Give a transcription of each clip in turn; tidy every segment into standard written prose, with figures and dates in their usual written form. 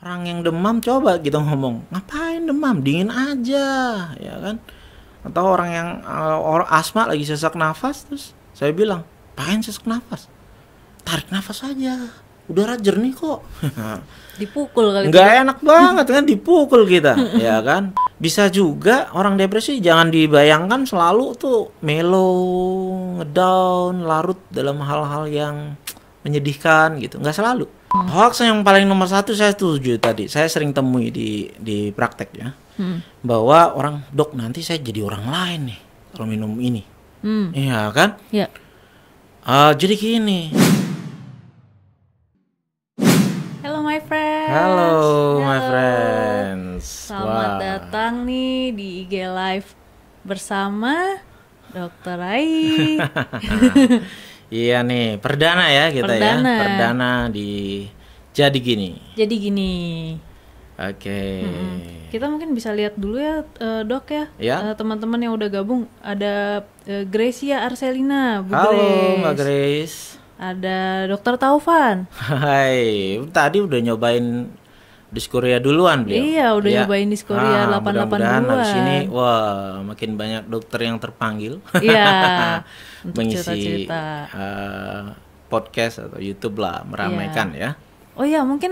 orang yang demam coba kita ngomong, ngapain demam, dingin aja, ya kan? Atau orang yang orang asma lagi sesak nafas, terus saya bilang, ngapain sesak nafas, tarik nafas aja, udara jernih kok. Dipukul kali. Nggak enak banget kan dipukul kita, ya kan? Bisa juga orang depresi jangan dibayangkan selalu tuh mellow, ngedown, larut dalam hal-hal yang menyedihkan gitu, nggak selalu. Hoax yang paling nomor satu saya setuju tadi, saya sering temui di praktek ya, bahwa orang, dok nanti saya jadi orang lain nih kalau minum ini, iya kan? Ya. Jadi gini. Hello my friends. Halo my friends. Selamat datang nih di IG Live bersama Dr. Rai. Iya nih, perdana ya kita ya. Perdana di Jadi Gini. Jadi gini. Oke. Kita mungkin bisa lihat dulu ya, Dok ya. Ya. Teman-teman yang udah gabung, ada Gracia Arselina, Bu Halo Grace. Mbak Grace. Ada Dr. Taufan. Hai, tadi udah nyobain Diskoria duluan beliau. Iya, udah nyobain Diskoria 88 mudah-mudahan duluan. habis ini wah makin banyak dokter yang terpanggil. Iya. Untuk Mengisi cerita-cerita. Podcast atau YouTube lah, meramaikan ya. Oh iya, mungkin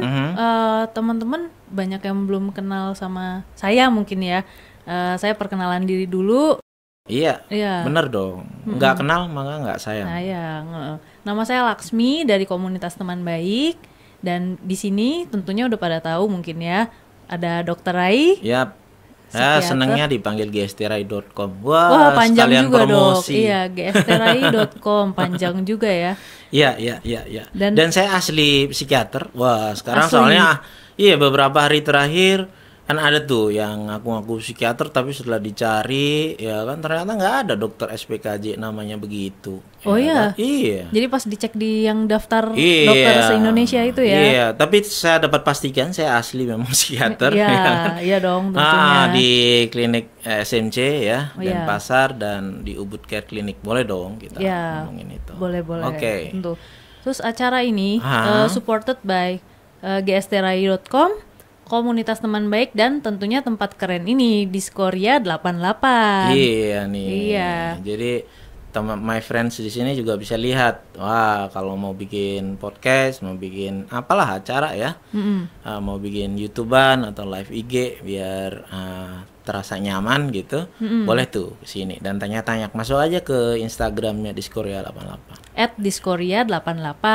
teman-teman banyak yang belum kenal sama saya mungkin ya. Saya perkenalan diri dulu. Iya, bener dong. Nggak kenal maka nggak sayang. Sayang. Nama saya Laksmi dari komunitas teman baik. Dan di sini tentunya udah pada tahu mungkin ya, ada Dr. Rai. Yap. Ya, senengnya dipanggil gstrai.com. Wah, panjang juga promosi. Dok. Iya, gstrai.com panjang juga ya. Iya. Dan saya asli psikiater. Wah, sekarang asli. Soalnya beberapa hari terakhir kan ada tuh yang ngaku-ngaku psikiater tapi setelah dicari ya kan ternyata nggak ada dokter SPKJ namanya begitu. Oh iya? Kan? Iya. Jadi pas dicek di yang daftar dokter se-Indonesia itu ya? Iya, tapi saya dapat pastikan saya asli memang psikiater. Iya, ya kan? Iya dong tentunya. Di klinik SMC ya, Denpasar dan di Ubud Care Clinic. Boleh dong kita ngomongin itu. Boleh. Oke. Tentu. Terus acara ini supported by gstrai.com, komunitas teman baik, dan tentunya tempat keren ini, Diskoria 88. Iya nih. Iya. Jadi my friends di sini juga bisa lihat. Wah, kalau mau bikin podcast, mau bikin apalah acara ya, mau bikin YouTubean atau live IG biar terasa nyaman gitu, boleh tuh kesini dan tanya-tanya. Masuk aja ke Instagramnya Diskoria 88. @diskoria88.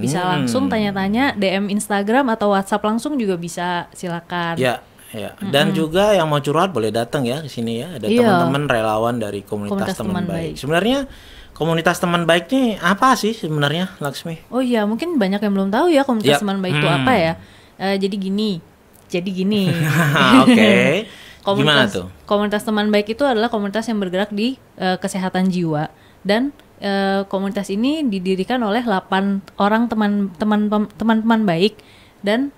Bisa langsung tanya-tanya, DM Instagram atau WhatsApp langsung juga bisa, silakan. Ya. Dan juga yang mau curhat boleh datang ya ke sini ya. Ada teman-teman relawan dari komunitas teman baik. Sebenarnya komunitas teman baik ini apa sih sebenarnya, Laksmi? Oh iya, mungkin banyak yang belum tahu ya komunitas teman baik itu apa ya. Jadi gini. Oke. Gimana tuh? Komunitas teman baik itu adalah komunitas yang bergerak di kesehatan jiwa, dan komunitas ini didirikan oleh 8 orang teman-teman baik, dan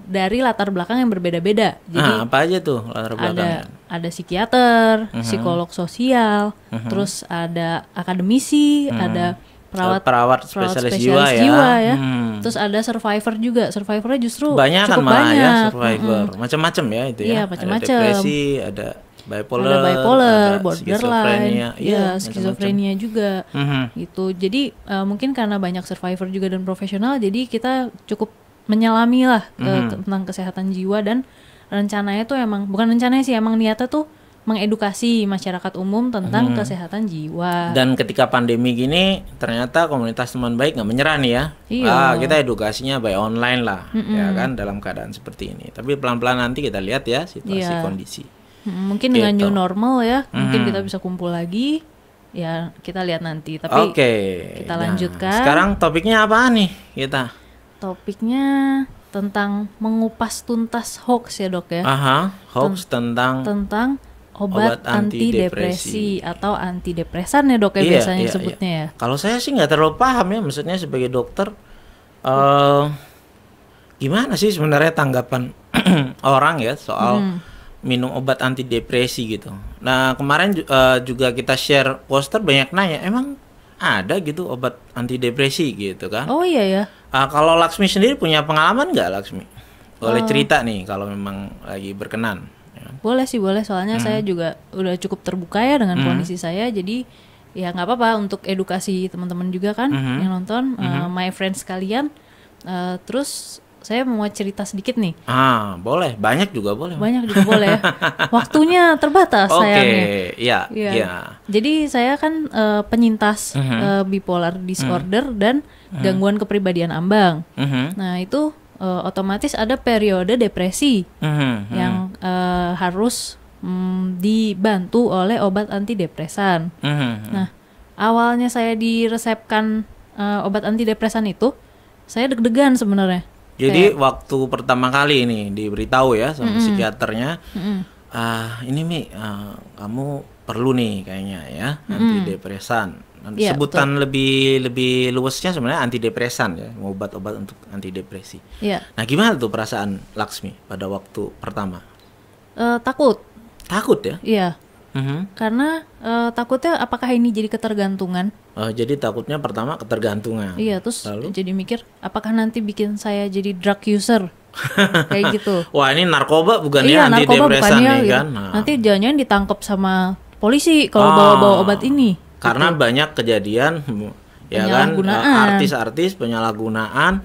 dari latar belakang yang berbeda-beda. Jadi apa aja tuh latar belakangnya? Ada psikiater, psikolog sosial, terus ada akademisi, ada perawat spesialis jiwa ya. Terus ada survivor juga. Survivornya justru banyak cukup kan malah banyak. Ya survivor. Macam-macam ya itu ya. Iya, macam-macam. Ada depresi, ada bipolar, ada skizofrenia, borderline, skizofrenia juga, gitu. Jadi mungkin karena banyak survivor juga dan profesional, jadi kita cukup menyelami lah tentang kesehatan jiwa, dan rencananya tuh emang niatnya tuh mengedukasi masyarakat umum tentang kesehatan jiwa. Dan ketika pandemi gini, ternyata komunitas teman baik nggak menyerah nih ya. Iya. Kita edukasinya by online lah, ya kan, dalam keadaan seperti ini. Tapi pelan-pelan nanti kita lihat ya situasi kondisi. Mungkin dengan new normal ya, mungkin kita bisa kumpul lagi. Ya kita lihat nanti. Tapi kita lanjutkan. Sekarang topiknya apa nih kita? Topiknya tentang mengupas tuntas hoax ya dok ya. Hoax tentang obat antidepresi atau antidepresan ya dok ya, biasanya sebutnya ya. Kalau saya sih nggak terlalu paham ya, maksudnya sebagai dokter gimana sih sebenarnya tanggapan orang ya soal minum obat antidepresi gitu. Nah kemarin juga kita share poster, banyak nanya emang ada gitu obat antidepresi gitu kan. Oh iya ya. Kalau Laksmi sendiri punya pengalaman nggak, Laksmi? boleh cerita nih kalau memang lagi berkenan. Ya. Boleh sih, boleh. Soalnya saya juga udah cukup terbuka ya dengan kondisi saya. Jadi ya nggak apa-apa untuk edukasi teman-teman juga kan yang nonton, my friends sekalian. Terus saya mau cerita sedikit nih. Boleh. Banyak juga boleh. Banyak juga boleh. Waktunya terbatas sayangnya. Iya. Jadi saya kan penyintas bipolar disorder dan gangguan kepribadian ambang. Nah itu otomatis ada periode depresi yang harus dibantu oleh obat antidepresan. Nah, awalnya saya diresepkan obat antidepresan itu, saya deg-degan sebenarnya. Jadi waktu pertama kali ini diberitahu ya sama psikiaternya, ini Mi, kamu perlu nih kayaknya ya antidepresan. Sebutan lebih luasnya sebenarnya antidepresan ya, obat-obat untuk antidepresi. Nah, gimana tuh perasaan Laksmi pada waktu pertama? Takut. Takut ya? Iya. Karena takutnya apakah ini jadi ketergantungan? Jadi takutnya pertama ketergantungan. Iya, terus jadi mikir apakah nanti bikin saya jadi drug user? Kayak gitu. Wah, ini narkoba bukan ya antidepresan nih kan? Nanti jangan-jangan ditangkap sama polisi kalau bawa-bawa obat ini. Karena banyak kejadian ya kan, artis-artis penyalahgunaan,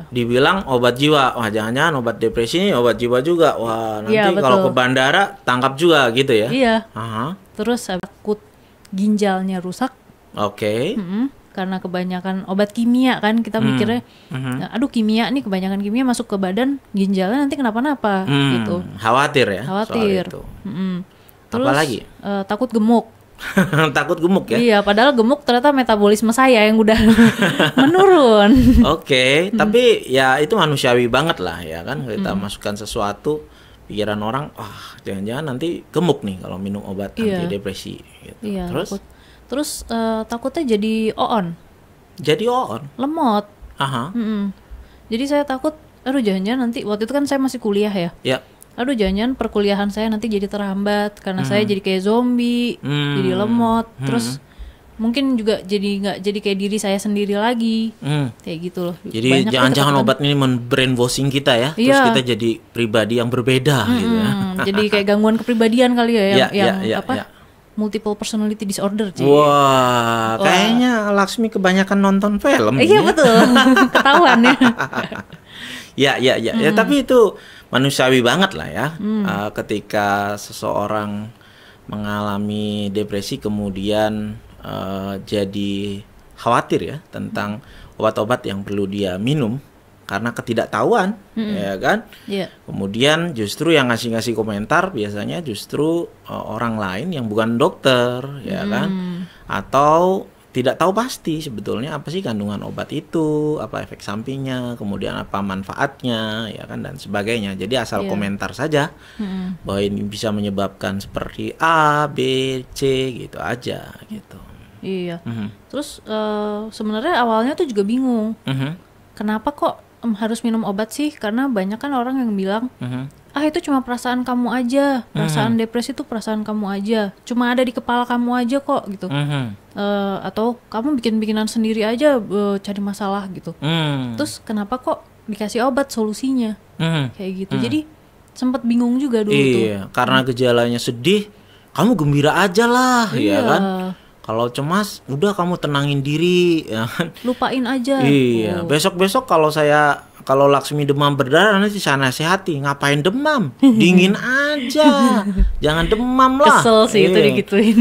dibilang obat jiwa, wah jangan-jangan obat depresi ini obat jiwa juga, wah nanti kalau ke bandara tangkap juga gitu ya. Iya. Terus takut ginjalnya rusak. Karena kebanyakan obat kimia kan, kita mikirnya, aduh kimia nih, kebanyakan kimia masuk ke badan, ginjalnya nanti kenapa-napa gitu. Khawatir ya. Khawatir. Soal itu. Terus apalagi? Takut gemuk. Takut gemuk ya? Iya, padahal gemuk ternyata metabolisme saya yang udah menurun. Tapi ya itu manusiawi banget lah ya kan, kita masukkan sesuatu, pikiran orang, jangan-jangan nanti gemuk nih kalau minum obat antidepresi. Gitu. Iya. Terus takutnya jadi on. Jadi on? Lemot. Jadi saya takut, aduh jangan-jangan nanti, waktu itu kan saya masih kuliah ya. Aduh jangan-jangan perkuliahan saya nanti jadi terhambat karena saya jadi kayak zombie, jadi lemot, terus mungkin juga jadi nggak jadi kayak diri saya sendiri lagi, kayak gitu loh. Jadi jangan-jangan obat ini brainwashing kita ya, terus kita jadi pribadi yang berbeda gitu ya. Jadi kayak gangguan kepribadian kali ya, multiple personality disorder. Wah, kayaknya Laksmi kebanyakan nonton film. Iya betul, ketahuan ya. Ya, tapi itu manusiawi banget lah ya. Ketika seseorang mengalami depresi kemudian jadi khawatir ya tentang obat-obat yang perlu dia minum karena ketidaktahuan, ya kan? Kemudian justru yang ngasih komentar biasanya justru orang lain yang bukan dokter, ya kan? Atau tidak tahu pasti sebetulnya apa sih kandungan obat itu, apa efek sampingnya, kemudian apa manfaatnya, ya kan, dan sebagainya. Jadi asal komentar saja bahwa ini bisa menyebabkan seperti A, B, C gitu aja gitu. Iya. Terus sebenarnya awalnya tuh juga bingung. Kenapa kok harus minum obat sih? Karena banyak kan orang yang bilang, itu cuma perasaan kamu aja, perasaan depresi itu perasaan kamu aja, cuma ada di kepala kamu aja kok gitu. Atau kamu bikin-bikinan sendiri aja, cari masalah gitu. Terus kenapa kok dikasih obat solusinya? Kayak gitu. Jadi sempat bingung juga dulu tuh. Karena gejalanya sedih, kamu gembira aja lah, ya kan? Kalau cemas, udah kamu tenangin diri, ya kan? Lupain aja. Besok-besok kalau Laksmi demam berdarah nanti saya nasihati, ngapain demam? Dingin aja, jangan demam lah. Kesel sih itu digituin.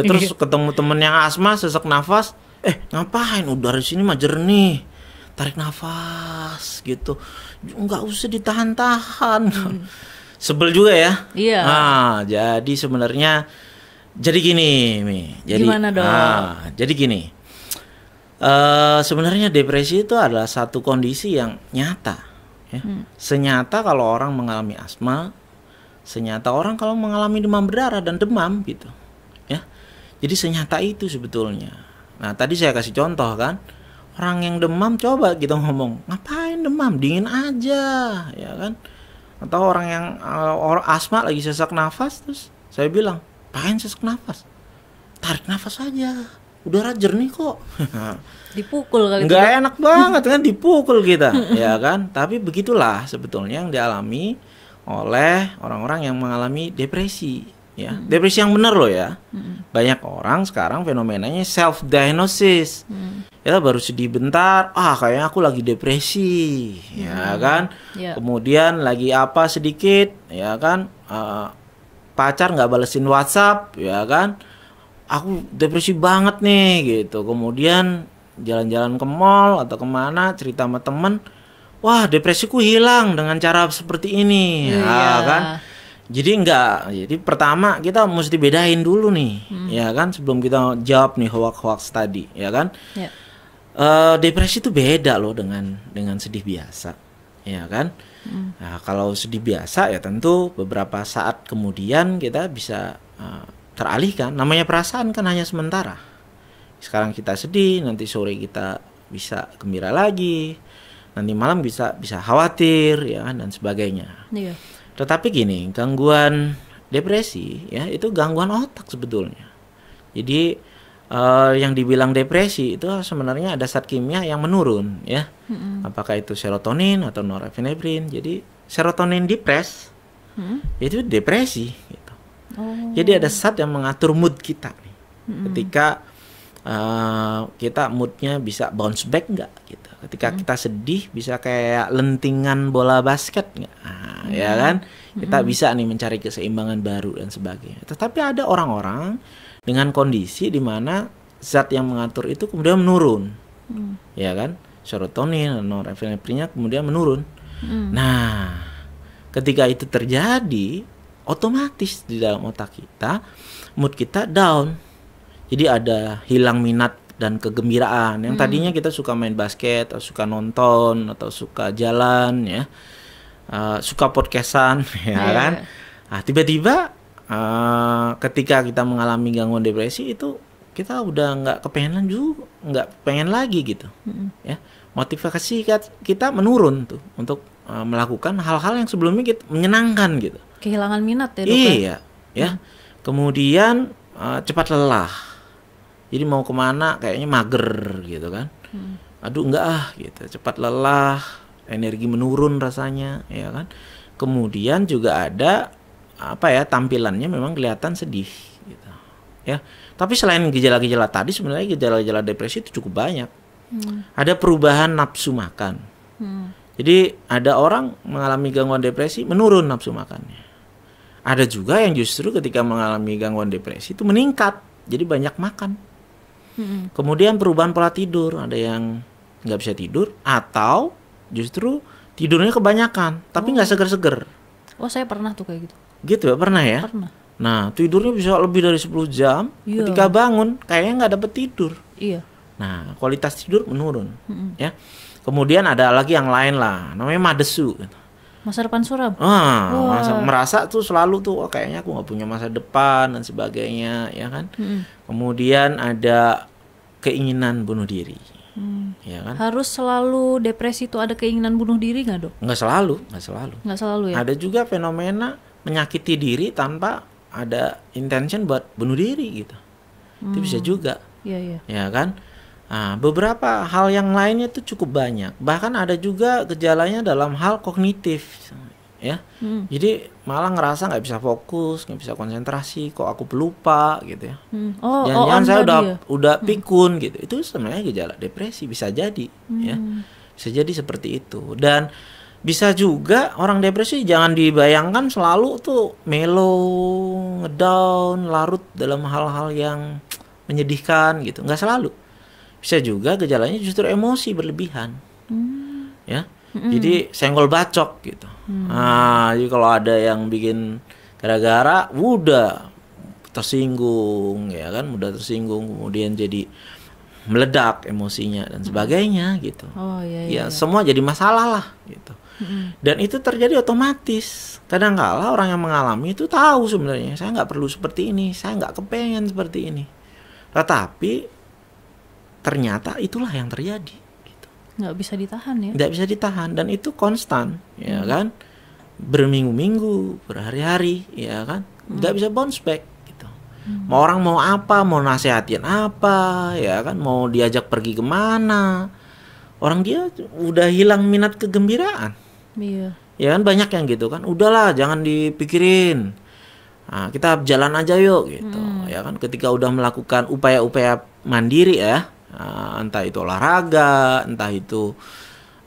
Terus ketemu temen yang asma, sesak nafas, ngapain? Udara di sini mah jernih, tarik nafas gitu, nggak usah ditahan-tahan. Sebel juga ya. Nah, jadi sebenarnya. Jadi gini, Mi. Gimana dong? Jadi gini. Sebenarnya depresi itu adalah satu kondisi yang nyata. Ya. Senyata kalau orang mengalami asma, senyata orang kalau mengalami demam berdarah dan demam gitu. Ya. Jadi senyata itu sebetulnya. Nah, tadi saya kasih contoh kan. Orang yang demam coba kita ngomong, ngapain demam? Dingin aja, ya kan? Atau orang yang orang asma lagi sesak nafas, terus saya bilang, ngapain sesak nafas? Tarik nafas aja, udara jernih kok. Dipukul kali Nggak enak banget kan dipukul kita, ya kan? Tapi begitulah sebetulnya yang dialami oleh orang-orang yang mengalami depresi, ya. Depresi yang benar loh ya. Banyak orang sekarang fenomenanya self diagnosis. Ya baru sedih bentar, kayaknya aku lagi depresi, ya kan? Kemudian lagi apa sedikit, ya kan? Pacar nggak balesin WhatsApp, ya kan? Aku depresi banget nih, gitu. Kemudian jalan-jalan ke mall atau kemana, cerita sama temen, wah depresiku hilang dengan cara seperti ini, ya kan? Jadi pertama kita mesti bedain dulu nih, ya kan? Sebelum kita jawab nih hoax-hoax tadi, ya kan? Depresi itu beda loh dengan sedih biasa, ya kan? Nah, kalau sedih biasa ya tentu beberapa saat kemudian kita bisa teralihkan. Namanya perasaan kan hanya sementara. Sekarang kita sedih, nanti sore kita bisa gembira lagi, nanti malam bisa khawatir, ya kan, dan sebagainya. Tetapi gini, gangguan depresi ya itu gangguan otak sebetulnya. Jadi yang dibilang depresi itu sebenarnya ada zat kimia yang menurun, ya. Apakah itu serotonin atau norepinefrin. Jadi serotonin depres, itu depresi. Gitu. Jadi ada zat yang mengatur mood kita nih. Ketika kita moodnya bisa bounce back nggak gitu. Ketika kita sedih bisa kayak lentingan bola basket nggak, ya kan? Kita bisa nih mencari keseimbangan baru dan sebagainya. Tetapi ada orang-orang dengan kondisi di mana zat yang mengatur itu kemudian menurun, ya kan? Serotonin, norepinefrinnya kemudian menurun. Nah, ketika itu terjadi, otomatis di dalam otak kita mood kita down. Jadi ada hilang minat dan kegembiraan. Yang tadinya kita suka main basket, atau suka nonton, atau suka jalan, ya, suka podcastan, ya kan. Nah, tiba-tiba ketika kita mengalami gangguan depresi itu kita udah nggak kepengen juga, nggak pengen lagi gitu, ya. Motivasi kita menurun tuh untuk melakukan hal-hal yang sebelumnya kita menyenangkan gitu. Kehilangan minat ya, Dok? Iya, ya. Kemudian cepat lelah. Jadi mau kemana kayaknya mager gitu kan. Aduh enggak gitu. Cepat lelah, energi menurun rasanya, ya kan. Kemudian juga ada tampilannya memang kelihatan sedih gitu. Ya. Tapi selain gejala-gejala tadi sebenarnya gejala-gejala depresi itu cukup banyak. Ada perubahan nafsu makan. Jadi ada orang mengalami gangguan depresi menurun nafsu makannya. Ada juga yang justru ketika mengalami gangguan depresi itu meningkat. Jadi banyak makan. Kemudian perubahan pola tidur, ada yang nggak bisa tidur atau justru tidurnya kebanyakan tapi nggak seger-seger. Saya pernah tuh kayak gitu. Gitu ya, pernah ya? Pernah. Nah, tidurnya bisa lebih dari 10 jam, ketika bangun kayaknya nggak dapet tidur. Iya. Nah, kualitas tidur menurun, ya. Kemudian ada lagi yang lain lah, namanya madesu. Masa depan suram. Merasa tuh selalu tuh, kayaknya aku nggak punya masa depan dan sebagainya, ya kan. Kemudian ada keinginan bunuh diri, ya kan. Harus selalu depresi itu ada keinginan bunuh diri nggak, Dok? Nggak selalu. Nggak selalu ya. Ada juga fenomena menyakiti diri tanpa ada intention buat bunuh diri gitu. Itu bisa juga. Iya. Ya kan. Nah, beberapa hal yang lainnya itu cukup banyak. Bahkan ada juga gejalanya dalam hal kognitif, ya. Jadi malah ngerasa nggak bisa fokus, nggak bisa konsentrasi, kok aku pelupa gitu ya. Jangan-jangan saya udah pikun gitu. Itu sebenarnya gejala depresi, bisa jadi, ya. Bisa jadi seperti itu. Dan bisa juga orang depresi jangan dibayangkan selalu tuh mellow, ngedown, larut dalam hal-hal yang menyedihkan gitu. Nggak selalu. Bisa juga gejalanya justru emosi berlebihan, ya. Jadi senggol bacok gitu. Nah, jadi kalau ada yang bikin gara-gara, udah tersinggung, ya kan, mudah tersinggung, kemudian jadi meledak emosinya dan sebagainya gitu. Ya semua jadi masalah lah gitu. Dan itu terjadi otomatis. Kadang-kala orang yang mengalami itu tahu sebenarnya saya nggak perlu seperti ini, saya nggak kepengen seperti ini. Tetapi ternyata itulah yang terjadi. Gitu. Nggak bisa ditahan ya? Nggak bisa ditahan dan itu konstan, ya kan? Berminggu-minggu, berhari-hari, ya kan? Nggak bisa bounce back. Gitu. Mau orang mau apa, mau nasehatin apa, ya kan, mau diajak pergi kemana, orang dia udah hilang minat kegembiraan. Iya. Ya kan banyak yang gitu kan, udahlah jangan dipikirin, nah, kita jalan aja yuk gitu. Ya kan ketika udah melakukan upaya-upaya mandiri ya, entah itu olahraga, entah itu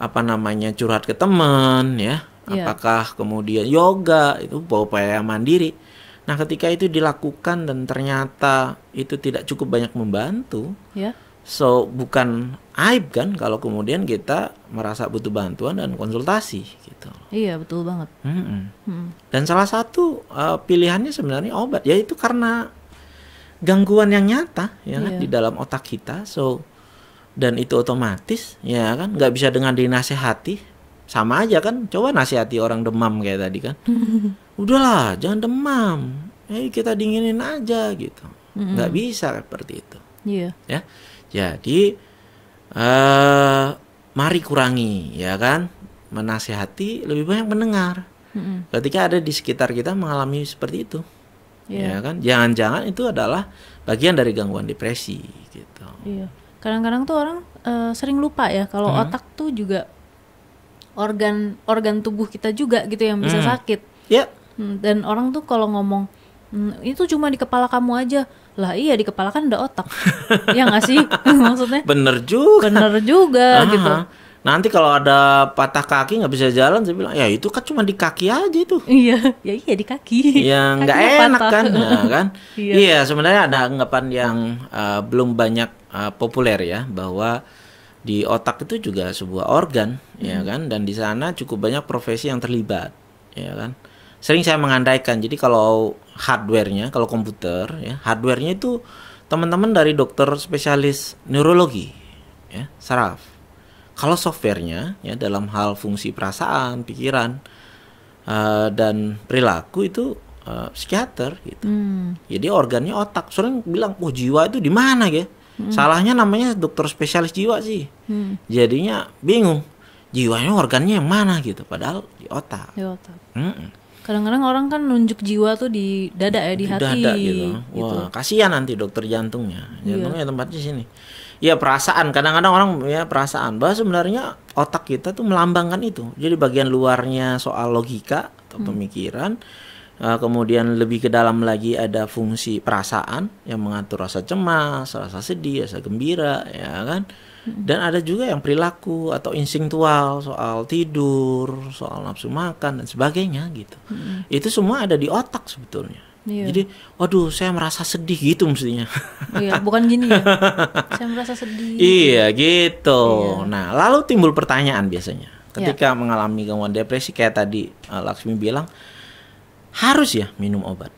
apa namanya curhat ke teman ya, apakah kemudian yoga, itu upaya mandiri. Nah ketika itu dilakukan dan ternyata itu tidak cukup banyak membantu, so bukan aib kan kalau kemudian kita merasa butuh bantuan dan konsultasi gitu. Iya betul banget. Dan salah satu pilihannya sebenarnya obat, yaitu karena gangguan yang nyata ya kan, di dalam otak kita. So dan itu otomatis ya kan, nggak bisa dengan dinasehati. Sama aja kan, coba nasihati orang demam kayak tadi kan. Udahlah jangan demam, kita dinginin aja gitu. Nggak bisa seperti itu. Ya jadi mari kurangi ya kan, menasehati, lebih banyak mendengar. Ketika ada di sekitar kita mengalami seperti itu, ya kan, jangan-jangan itu adalah bagian dari gangguan depresi gitu. Kadang-kadang tuh orang sering lupa ya kalau otak tuh juga organ tubuh kita juga gitu yang bisa sakit. Dan orang tuh kalau ngomong itu cuma di kepala kamu aja, lah iya di kepala kan ada otak. Ya nggak sih? Maksudnya bener juga gitu. Nanti kalau ada patah kaki nggak bisa jalan, saya bilang ya itu kan cuma di kaki aja itu. Iya di kaki. Ya nggak enak kan, ya, kan? Iya sebenarnya ada anggapan yang belum banyak populer ya, bahwa di otak itu juga sebuah organ, ya kan, dan di sana cukup banyak profesi yang terlibat, ya kan. Sering saya mengandaikan, jadi kalau hardware-nya, kalau komputer, ya, hardware-nya itu teman-teman dari dokter spesialis neurologi, ya, saraf. Kalau software-nya, ya, dalam hal fungsi perasaan, pikiran, dan perilaku itu psikiater, gitu. Jadi organnya otak. Sering bilang, jiwa itu di mana, ya? Salahnya namanya dokter spesialis jiwa sih. Jadinya bingung, jiwanya organnya yang mana gitu, padahal di otak. Kadang-kadang orang kan nunjuk jiwa tuh di dada ya, di hati dada gitu. Wah, kasihan nanti dokter jantungnya tempatnya sini. Ya perasaan, kadang-kadang orang ya perasaan, bahwa sebenarnya otak kita tuh melambangkan itu. Jadi bagian luarnya soal logika atau pemikiran, kemudian lebih ke dalam lagi ada fungsi perasaan yang mengatur rasa cemas, rasa sedih, rasa gembira, ya kan. Dan ada juga yang perilaku atau instinktual, soal tidur, soal nafsu makan dan sebagainya gitu. Itu semua ada di otak sebetulnya. Jadi, waduh, saya merasa sedih gitu mestinya. Bukan gini ya. Saya merasa sedih. Iya gitu. Nah, lalu timbul pertanyaan biasanya ketika mengalami gangguan depresi kayak tadi Laksmi bilang, harus ya minum obat,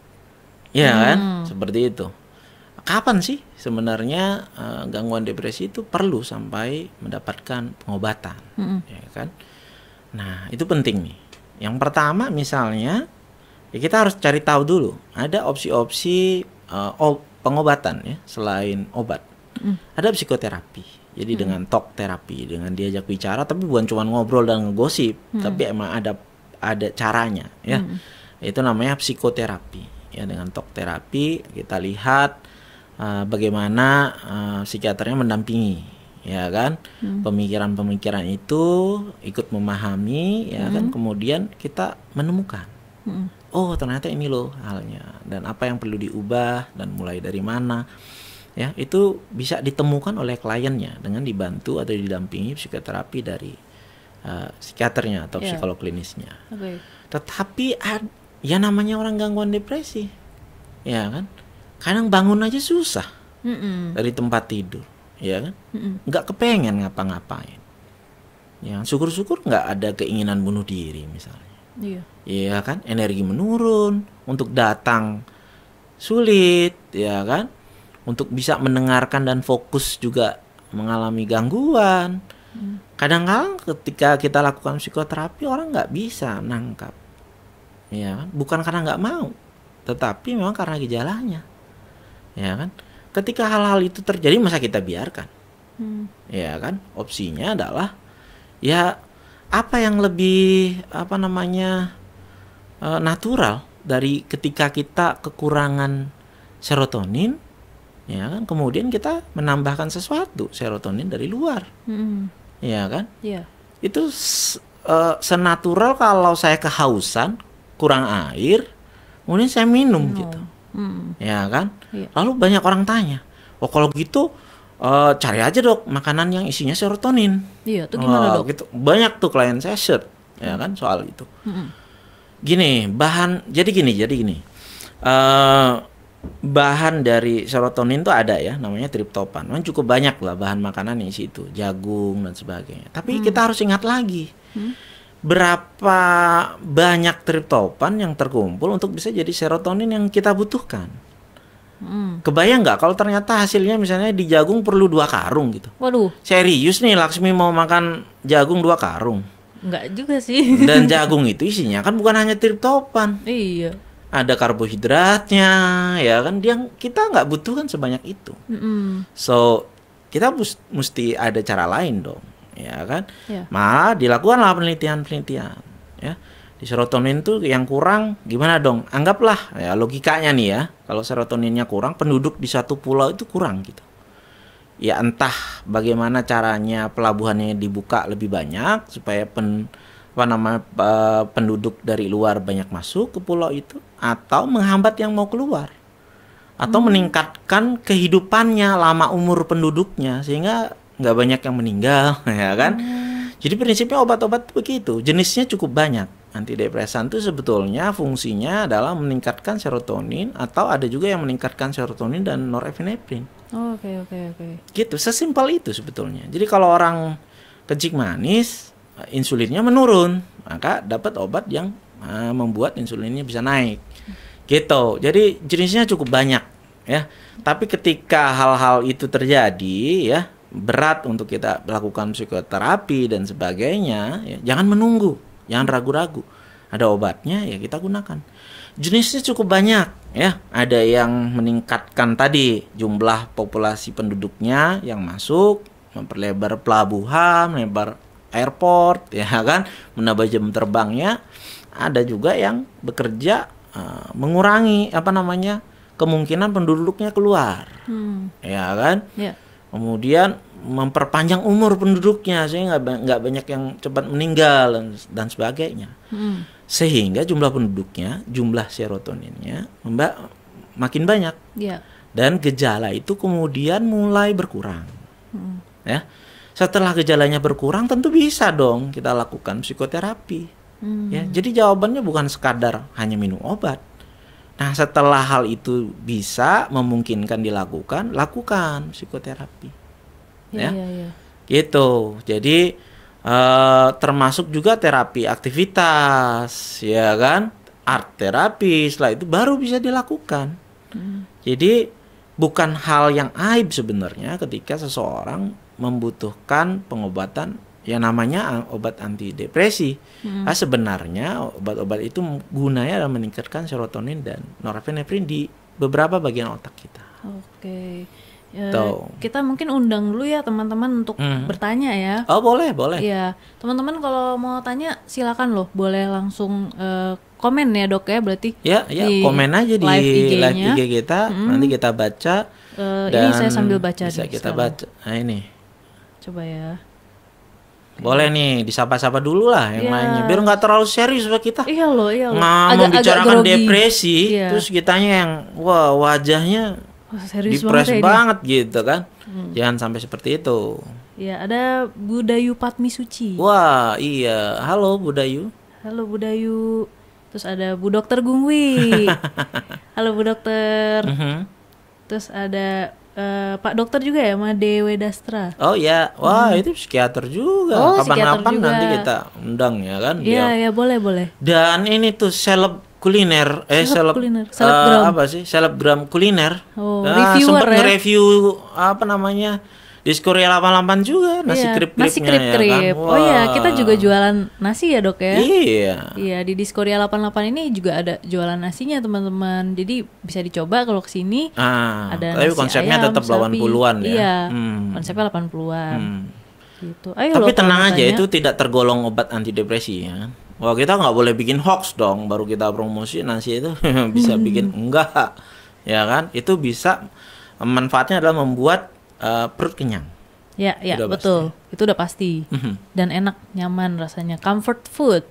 ya kan, seperti itu. Kapan sih sebenarnya gangguan depresi itu perlu sampai mendapatkan pengobatan, ya kan? Nah itu penting nih. Yang pertama misalnya, ya kita harus cari tahu dulu ada opsi-opsi pengobatan ya selain obat. Ada psikoterapi. Jadi dengan talk terapi, dengan diajak bicara, tapi bukan cuma ngobrol dan ngegosip, tapi emang ada caranya, ya. Itu namanya psikoterapi. Ya dengan talk terapi kita lihat bagaimana psikiaternya mendampingi, ya kan, pemikiran-pemikiran itu ikut memahami, ya kan, kemudian kita menemukan, oh ternyata ini loh halnya, dan apa yang perlu diubah dan mulai dari mana, ya itu bisa ditemukan oleh kliennya dengan dibantu atau didampingi psikoterapi dari psikiaternya atau psikolog klinisnya. Tetapi ya namanya orang gangguan depresi, ya kan. Kadang bangun aja susah dari tempat tidur, ya kan, nggak kepengen ngapa-ngapain, ya syukur-syukur nggak ada keinginan bunuh diri misalnya, iya kan, energi menurun, untuk datang sulit, ya kan, untuk bisa mendengarkan dan fokus juga mengalami gangguan. Kadang-kadang ketika kita lakukan psikoterapi orang nggak bisa nangkap, ya kan, bukan karena nggak mau, tetapi memang karena gejalanya. Ya kan, ketika hal-hal itu terjadi masa kita biarkan, ya kan, opsinya adalah ya apa yang lebih natural dari ketika kita kekurangan serotonin, ya kan? Kemudian kita menambahkan sesuatu serotonin dari luar, ya kan? Iya. Itu senatural kalau saya kehausan, kurang air, kemudian saya minum gitu, ya kan? Iya. Lalu banyak orang tanya, oh kalau gitu cari aja dok makanan yang isinya serotonin. Iya, itu gimana dok? Gitu. Banyak tuh klien saya share, ya kan soal itu. Gini, jadi gini. Bahan dari serotonin tuh ada ya, namanya triptopan. Memang cukup banyak lah bahan makanan yang isi itu, jagung dan sebagainya. Tapi kita harus ingat lagi, berapa banyak triptopan yang terkumpul untuk bisa jadi serotonin yang kita butuhkan. Kebayang nggak kalau ternyata hasilnya misalnya di jagung perlu 2 karung gitu. Waduh. Serius nih Laksmi mau makan jagung 2 karung? Enggak juga sih. Dan jagung itu isinya kan bukan hanya triptopan. Iya. Ada karbohidratnya, ya kan? Kita nggak butuhkan sebanyak itu. So kita mesti ada cara lain dong, ya kan? Yeah. Malah dilakukanlah penelitian, ya. Di serotonin tuh yang kurang gimana dong? Anggaplah ya logikanya nih ya, kalau serotoninnya kurang, penduduk di satu pulau itu kurang gitu. Ya entah bagaimana caranya pelabuhannya dibuka lebih banyak supaya penduduk dari luar banyak masuk ke pulau itu, atau menghambat yang mau keluar, atau meningkatkan kehidupannya, lama umur penduduknya sehingga nggak banyak yang meninggal, ya kan? Jadi prinsipnya obat-obat begitu, jenisnya cukup banyak. Antidepresan itu sebetulnya fungsinya adalah meningkatkan serotonin, atau ada juga yang meningkatkan serotonin dan norepinefrin. Oke. Gitu, sesimpel itu sebetulnya. Jadi kalau orang kencing manis, insulinnya menurun, maka dapat obat yang membuat insulinnya bisa naik. Gitu. Jadi jenisnya cukup banyak ya. Tapi ketika hal-hal itu terjadi ya, berat untuk kita lakukan psikoterapi dan sebagainya, ya, jangan menunggu, jangan ragu-ragu. Ada obatnya ya kita gunakan. Jenisnya cukup banyak ya. Ada yang meningkatkan tadi jumlah populasi penduduknya yang masuk, memperlebar pelabuhan, memperlebar airport, ya kan, menambah jam terbangnya. Ada juga yang bekerja mengurangi kemungkinan penduduknya keluar, ya kan. Yeah. Kemudian memperpanjang umur penduduknya sehingga nggak banyak yang cepat meninggal dan sebagainya. Sehingga jumlah penduduknya, jumlah serotoninnya makin banyak. Yeah. Dan gejala itu kemudian mulai berkurang. Ya. Setelah gejalanya berkurang, tentu bisa dong kita lakukan psikoterapi. Ya, jadi jawabannya bukan sekadar hanya minum obat. Nah, setelah hal itu bisa memungkinkan dilakukan, lakukan psikoterapi. Ya. Gitu. Jadi termasuk juga terapi aktivitas, ya kan? Art terapi, setelah itu baru bisa dilakukan. Jadi bukan hal yang aib sebenarnya ketika seseorang membutuhkan pengobatan yang namanya obat antidepresi. Sebenarnya obat-obat itu gunanya adalah meningkatkan serotonin dan norepinefrin di beberapa bagian otak kita. Oke. Kita mungkin undang dulu ya teman-teman untuk bertanya ya. Oh boleh. Iya, teman-teman kalau mau tanya silakan loh, boleh langsung komen ya dok ya, berarti. Ya komen aja di live IG kita, nanti kita baca. Ini saya sambil baca. Bisa kita baca. Nah ini. Coba ya. Boleh nih, disapa-sapa dulu lah yang lainnya, biar nggak terlalu serius buat kita. Iya loh. Membicarakan depresi, terus kitanya yang wajahnya serius depres banget gitu kan. Jangan sampai seperti itu. Ya, ada Budayu Patmi Suci. Wah, iya. Halo Budayu. Halo Budayu. Terus ada Bu Dokter Gungwi. Halo Bu Dokter. Terus ada Pak Dokter juga ya, Made Wedastra. Oh ya, wah itu psikiater juga. Kapan-kapan nanti kita undang ya kan. Iya, boleh. Dan ini tuh seleb kuliner, selebgram kuliner. Reviewer sempat nge-review Diskoria 88 juga, nasi krip-kripnya. Nasi krip-krip. Ya kan? Oh iya, kita juga jualan nasi ya dok ya. Iya, di Diskoria 88 ini juga ada jualan nasinya teman-teman. Jadi bisa dicoba kalau kesini. Ada tapi konsepnya ayam, tetap 80-an ya. Iya, konsepnya 80-an. Gitu. Tapi tenang aja, itu tidak tergolong obat antidepresi ya. Wah, kita nggak boleh bikin hoax dong, baru kita promosi nasi itu bisa bikin enggak. ya kan? Itu bisa manfaatnya adalah membuat perut kenyang. Ya, betul. Itu udah pasti. Dan enak, nyaman rasanya. Comfort food.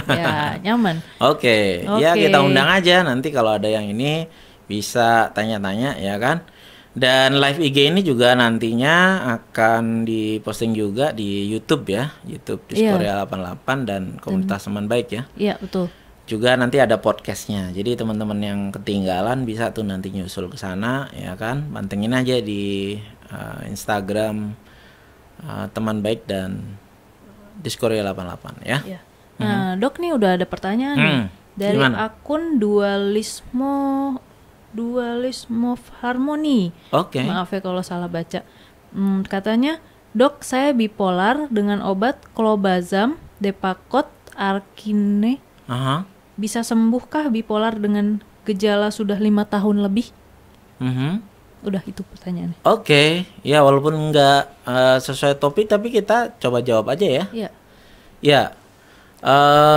Ya, nyaman. Oke. Ya kita undang aja nanti kalau ada yang ini bisa tanya-tanya ya kan. Dan live IG ini juga nantinya akan diposting juga di YouTube ya. YouTube Diskorea 88 dan Komunitas Teman Baik ya. Iya, betul. Juga nanti ada podcastnya, jadi teman-teman yang ketinggalan bisa tuh nanti nyusul ke sana ya kan, pantengin aja di Instagram Teman Baik dan Diskorea 88 ya. Iya. Nah dok, nih udah ada pertanyaan nih dari akun Dualismo Harmony. Maaf ya kalau salah baca. Katanya, dok, saya bipolar dengan obat Clobazam, Depakote, Arkine. Bisa sembuhkah bipolar dengan gejala sudah 5 tahun lebih? Udah itu pertanyaannya. Oke. Ya walaupun nggak sesuai topik tapi kita coba jawab aja ya. Iya. Ya,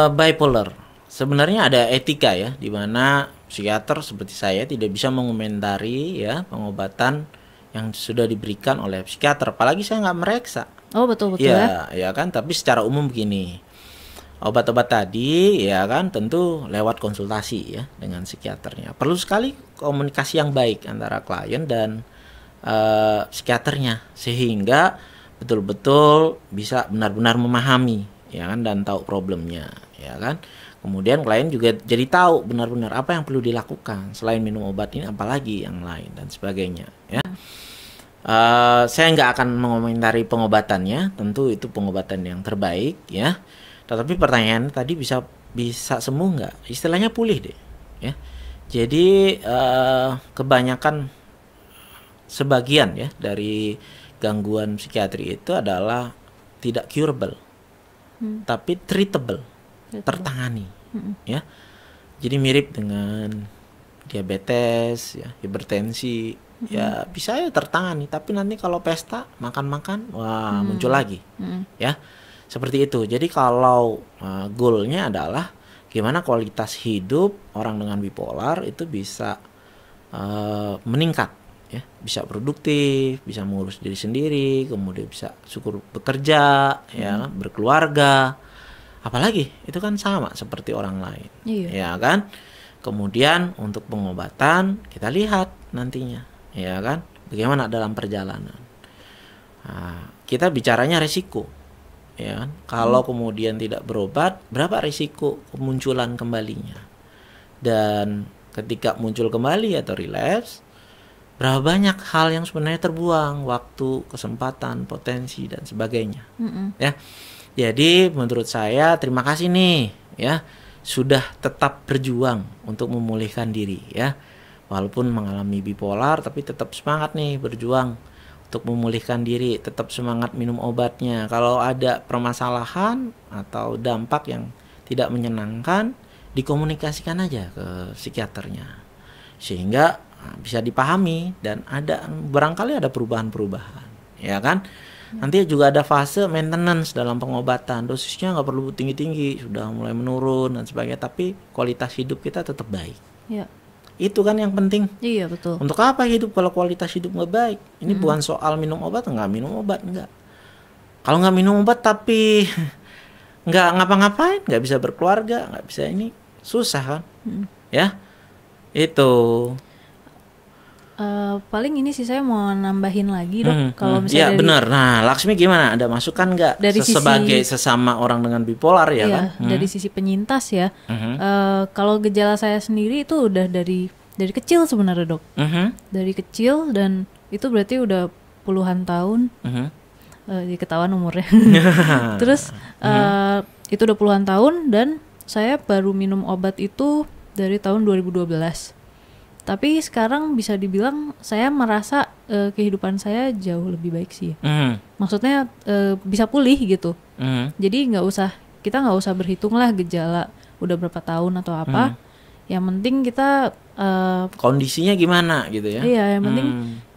bipolar sebenarnya ada etika ya, di mana psikiater seperti saya tidak bisa mengomentari ya pengobatan yang sudah diberikan oleh psikiater, apalagi saya nggak mereksa. Oh betul ya. Ya kan, tapi secara umum begini. Obat-obat tadi ya kan tentu lewat konsultasi ya dengan psikiaternya. Perlu sekali komunikasi yang baik antara klien dan psikiaternya sehingga betul-betul bisa benar-benar memahami ya kan dan tahu problemnya ya kan. Kemudian klien juga jadi tahu benar-benar apa yang perlu dilakukan selain minum obat ini, apalagi yang lain dan sebagainya ya. Saya nggak akan mengomentari pengobatannya, tentu itu pengobatan yang terbaik ya. Tetapi pertanyaan tadi bisa sembuh nggak? Istilahnya pulih deh, ya. Jadi kebanyakan sebagian ya dari gangguan psikiatri itu adalah tidak curable, tapi treatable, tertangani, ya. Jadi mirip dengan diabetes, ya, hipertensi, ya bisa ya tertangani. Tapi nanti kalau pesta makan-makan, wah muncul lagi, ya. Seperti itu. Jadi kalau goalnya adalah gimana kualitas hidup orang dengan bipolar itu bisa meningkat, ya, bisa produktif, bisa mengurus diri sendiri, kemudian bisa syukur bekerja, ya, berkeluarga, apalagi itu kan sama seperti orang lain, ya kan. Kemudian untuk pengobatan kita lihat nantinya, ya kan, bagaimana dalam perjalanan. Kita bicaranya resiko. Ya, kalau kemudian tidak berobat, berapa risiko kemunculan kembalinya? Dan ketika muncul kembali atau relapse, berapa banyak hal yang sebenarnya terbuang, waktu, kesempatan, potensi dan sebagainya. Ya, jadi menurut saya terima kasih nih, ya, sudah tetap berjuang untuk memulihkan diri, ya, walaupun mengalami bipolar, tapi tetap semangat nih berjuang untuk memulihkan diri, tetap semangat minum obatnya. Kalau ada permasalahan atau dampak yang tidak menyenangkan, dikomunikasikan aja ke psikiaternya sehingga bisa dipahami dan ada barangkali ada perubahan-perubahan, ya kan. Nanti juga ada fase maintenance dalam pengobatan, dosisnya nggak perlu tinggi-tinggi, sudah mulai menurun dan sebagainya, tapi kualitas hidup kita tetap baik. Ya. Itu kan yang penting. Iya betul. Untuk apa hidup kalau kualitas hidup nggak baik? Ini bukan soal minum obat, nggak minum obat, nggak. Kalau nggak minum obat tapi nggak ngapa-ngapain, nggak bisa berkeluarga, nggak bisa ini, susah kan? Ya, itu. Paling ini sih saya mau nambahin lagi dok. Kalau ya misalnya benar. Nah, Laksmi gimana? Ada masukan nggak sebagai sesama orang dengan bipolar ya kan? Dari sisi penyintas ya. Kalau gejala saya sendiri itu udah dari kecil sebenarnya dok. Dari kecil dan itu berarti udah puluhan tahun. Ketahuan umurnya. Terus itu udah puluhan tahun dan saya baru minum obat itu dari tahun 2012. Tapi sekarang bisa dibilang saya merasa kehidupan saya jauh lebih baik sih. Maksudnya bisa pulih gitu. Jadi kita nggak usah berhitung lah gejala udah berapa tahun atau apa. Yang penting kita kondisinya gimana gitu ya. Iya, yang penting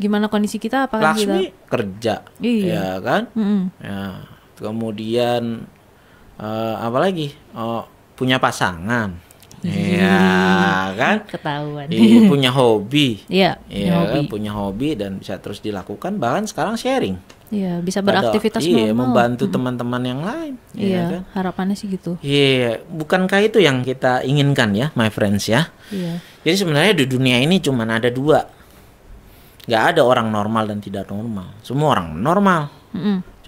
gimana kondisi kita, apakah Laksmi kita kerja, ya kan. Ya, kemudian apalagi punya pasangan. Iya kan? Ketahuan. Punya hobi. Iya, punya hobi dan bisa terus dilakukan, bahkan sekarang sharing. Iya, bisa beraktivitas normal. Iya, membantu teman-teman yang lain. Iya, kan? harapannya sih gitu. Iya, bukankah itu yang kita inginkan ya, my friends ya? Iya. Jadi sebenarnya di dunia ini cuma ada dua. Nggak ada orang normal dan tidak normal. Semua orang normal.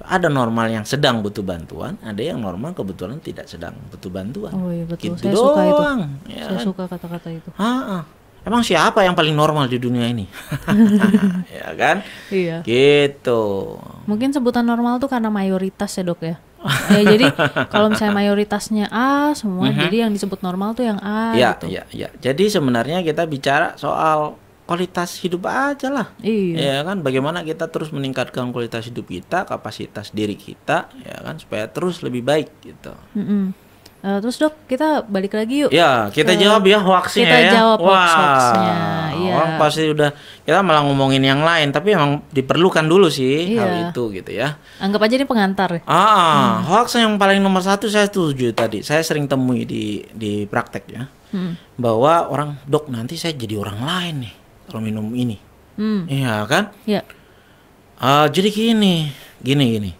Ada normal yang sedang butuh bantuan, ada yang normal kebetulan tidak sedang butuh bantuan. Oh iya betul, gitu saya suka itu. Ya Saya kan? suka kata-kata itu. Emang siapa yang paling normal di dunia ini? Ya kan? Iya. Gitu. Mungkin sebutan normal tuh karena mayoritas ya dok ya. Ya jadi kalau misalnya mayoritasnya A semua, jadi yang disebut normal tuh yang A gitu. Ya. Jadi sebenarnya kita bicara soal kualitas hidup aja lah. Iya. Ya kan, bagaimana kita terus meningkatkan kualitas hidup kita, kapasitas diri kita, ya kan, supaya terus lebih baik gitu. Terus dok, kita balik lagi yuk. Ya, kita jawab ya hoaxnya kita ya. jawab hoaxnya. Iya. Orang pasti udah, kita malah ngomongin yang lain, tapi emang diperlukan dulu sih hal itu gitu ya. Anggap aja ini pengantar. Hoax yang paling nomor satu saya setuju tadi. Saya sering temui di praktek ya. Bahwa orang, dok nanti saya jadi orang lain nih kalau minum ini. Iya kan? Iya. Jadi gini.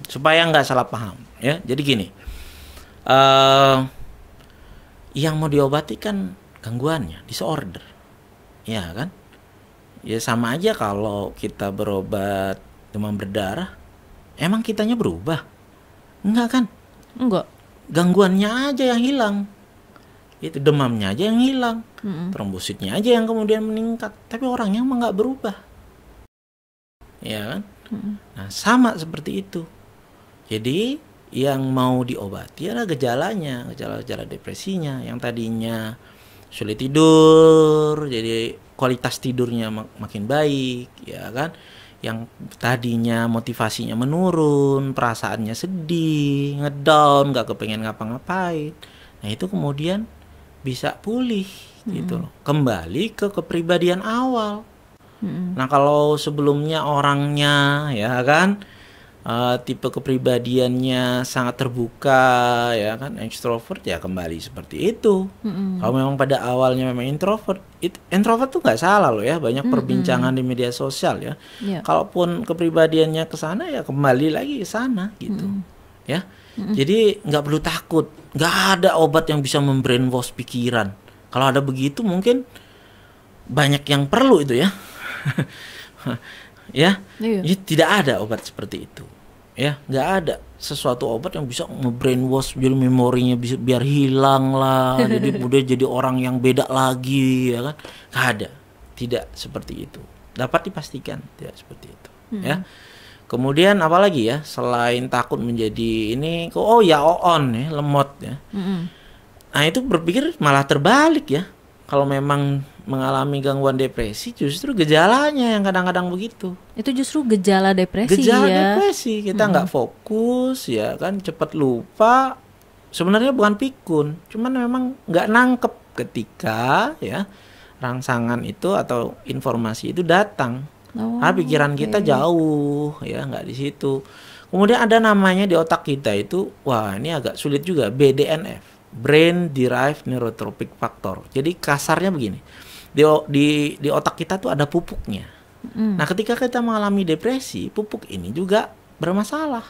Supaya nggak salah paham ya. Jadi gini. Yang mau diobati kan gangguannya, disorder. Ya kan? Ya sama aja kalau kita berobat demam berdarah, emang kitanya berubah? Enggak kan? Enggak. Gangguannya aja yang hilang. Itu demamnya aja yang hilang. Trombositnya aja yang kemudian meningkat. Tapi orangnya emang nggak berubah. Ya kan? Nah sama seperti itu. Jadi yang mau diobati adalah gejalanya, gejala-gejala depresinya. Yang tadinya sulit tidur, jadi kualitas tidurnya makin baik, ya kan? Yang tadinya motivasinya menurun, perasaannya sedih, ngedown, nggak kepengen ngapa-ngapain. Nah itu kemudian bisa pulih gitu loh, kembali ke kepribadian awal. Nah kalau sebelumnya orangnya ya kan tipe kepribadiannya sangat terbuka ya kan, extrovert, ya kembali seperti itu. Kalau memang pada awalnya memang introvert tuh nggak salah loh ya, banyak perbincangan di media sosial ya. Kalaupun kepribadiannya ke sana ya kembali lagi ke sana gitu ya. Jadi nggak perlu takut, nggak ada obat yang bisa membrainwash pikiran. Kalau ada begitu mungkin banyak yang perlu itu ya. Ya, tidak ada obat seperti itu. Ya, nggak ada sesuatu obat yang bisa nge-brainwash biar memorinya bisa biar hilang lah, jadi udah jadi orang yang beda lagi ya kan. Nggak ada, tidak seperti itu. Dapat dipastikan tidak seperti itu. Ya. Kemudian apalagi ya selain takut menjadi ini, lemot ya. Nah itu berpikir malah terbalik ya. Kalau memang mengalami gangguan depresi, justru gejalanya yang kadang-kadang begitu. Itu justru gejala depresi. Depresi, kita nggak fokus ya kan, cepat lupa. Sebenarnya bukan pikun, cuman memang nggak nangkep ketika ya rangsangan itu atau informasi itu datang. Pikiran kita jauh ya, nggak di situ. Kemudian ada namanya di otak kita itu, wah ini agak sulit juga, BDNF, Brain Derived Neurotrophic Factor. Jadi kasarnya begini, di otak kita tuh ada pupuknya. Nah ketika kita mengalami depresi, pupuk ini juga bermasalah,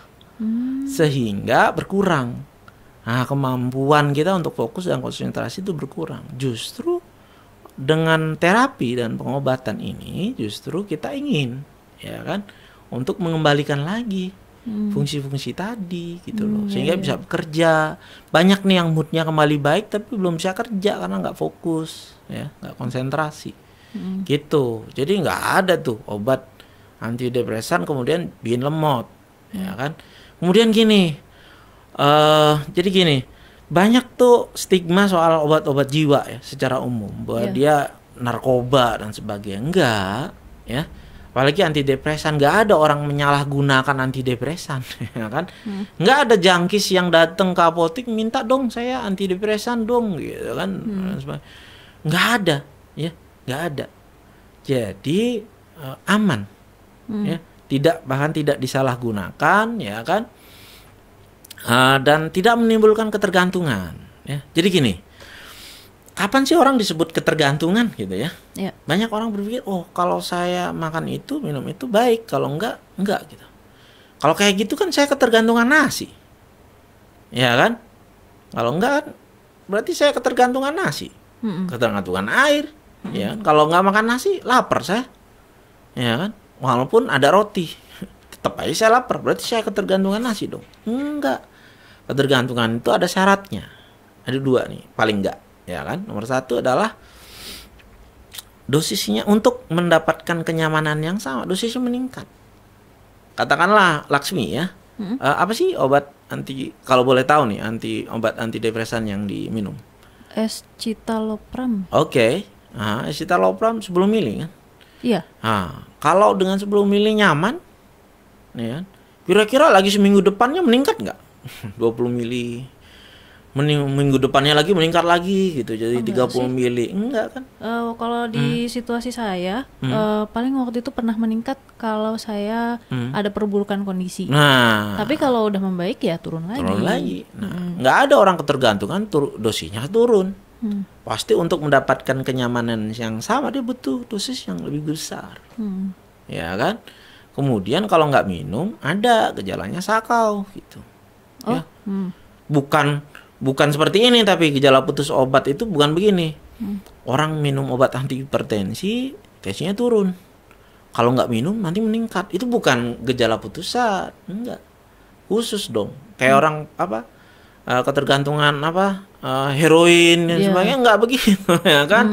sehingga berkurang. Nah kemampuan kita untuk fokus dan konsentrasi itu berkurang. Justru dengan terapi dan pengobatan ini justru kita ingin ya kan untuk mengembalikan lagi fungsi-fungsi tadi gitu loh, sehingga bisa bekerja. Banyak nih yang moodnya kembali baik tapi belum bisa kerja karena nggak fokus ya, nggak konsentrasi gitu. Jadi nggak ada tuh obat antidepresan kemudian bikin lemot ya kan. Kemudian gini, jadi gini, banyak tuh stigma soal obat-obat jiwa ya secara umum, bahwa dia narkoba dan sebagainya. Enggak ya, apalagi antidepresan, nggak ada orang menyalahgunakan antidepresan ya kan. Nggak ada jangkis yang datang ke apotek minta dong saya antidepresan dong gitu kan. Nggak ada ya, nggak ada. Jadi aman ya, bahkan tidak disalahgunakan ya kan. Dan tidak menimbulkan ketergantungan ya. Jadi gini, kapan sih orang disebut ketergantungan gitu ya? Iya. Banyak orang berpikir, oh kalau saya makan itu, minum itu baik, kalau enggak gitu. Kalau kayak gitu kan saya ketergantungan nasi, ya kan? Kalau enggak kan berarti saya ketergantungan nasi, ketergantungan air, ya kan? Kalau enggak makan nasi, lapar saya, ya kan? Walaupun ada roti, tetap aja saya lapar, berarti saya ketergantungan nasi dong? Enggak, ketergantungan itu ada syaratnya, ada 2 nih, paling enggak. Ya kan, nomor 1 adalah dosisnya untuk mendapatkan kenyamanan yang sama, dosisnya meningkat. Katakanlah Laksmi ya, apa sih obat kalau boleh tahu nih, obat antidepresan yang diminum? Escitalopram. Oke, escitalopram 10 mili kan? Iya. Kalau dengan 10 mili nyaman, ya kan? Kira-kira lagi seminggu depannya meningkat nggak? 20 mili. Minggu depannya lagi meningkat lagi gitu, jadi 30 mili. Enggak kan? Kalau di situasi saya paling waktu itu pernah meningkat kalau saya ada perburukan kondisi. Nah, tapi kalau udah membaik ya turun lagi. Nah, nggak ada orang ketergantungan dosisnya turun. Pasti untuk mendapatkan kenyamanan yang sama dia butuh dosis yang lebih besar. Ya kan? Kemudian kalau nggak minum ada gejalanya sakau gitu. Ya. Bukan seperti ini, tapi gejala putus obat itu bukan begini. Orang minum obat anti hipertensi, tensinya turun. Kalau nggak minum nanti meningkat. Itu bukan gejala putusan, enggak. Khusus dong. Kayak orang ketergantungan heroin dan sebagainya, nggak begitu ya kan?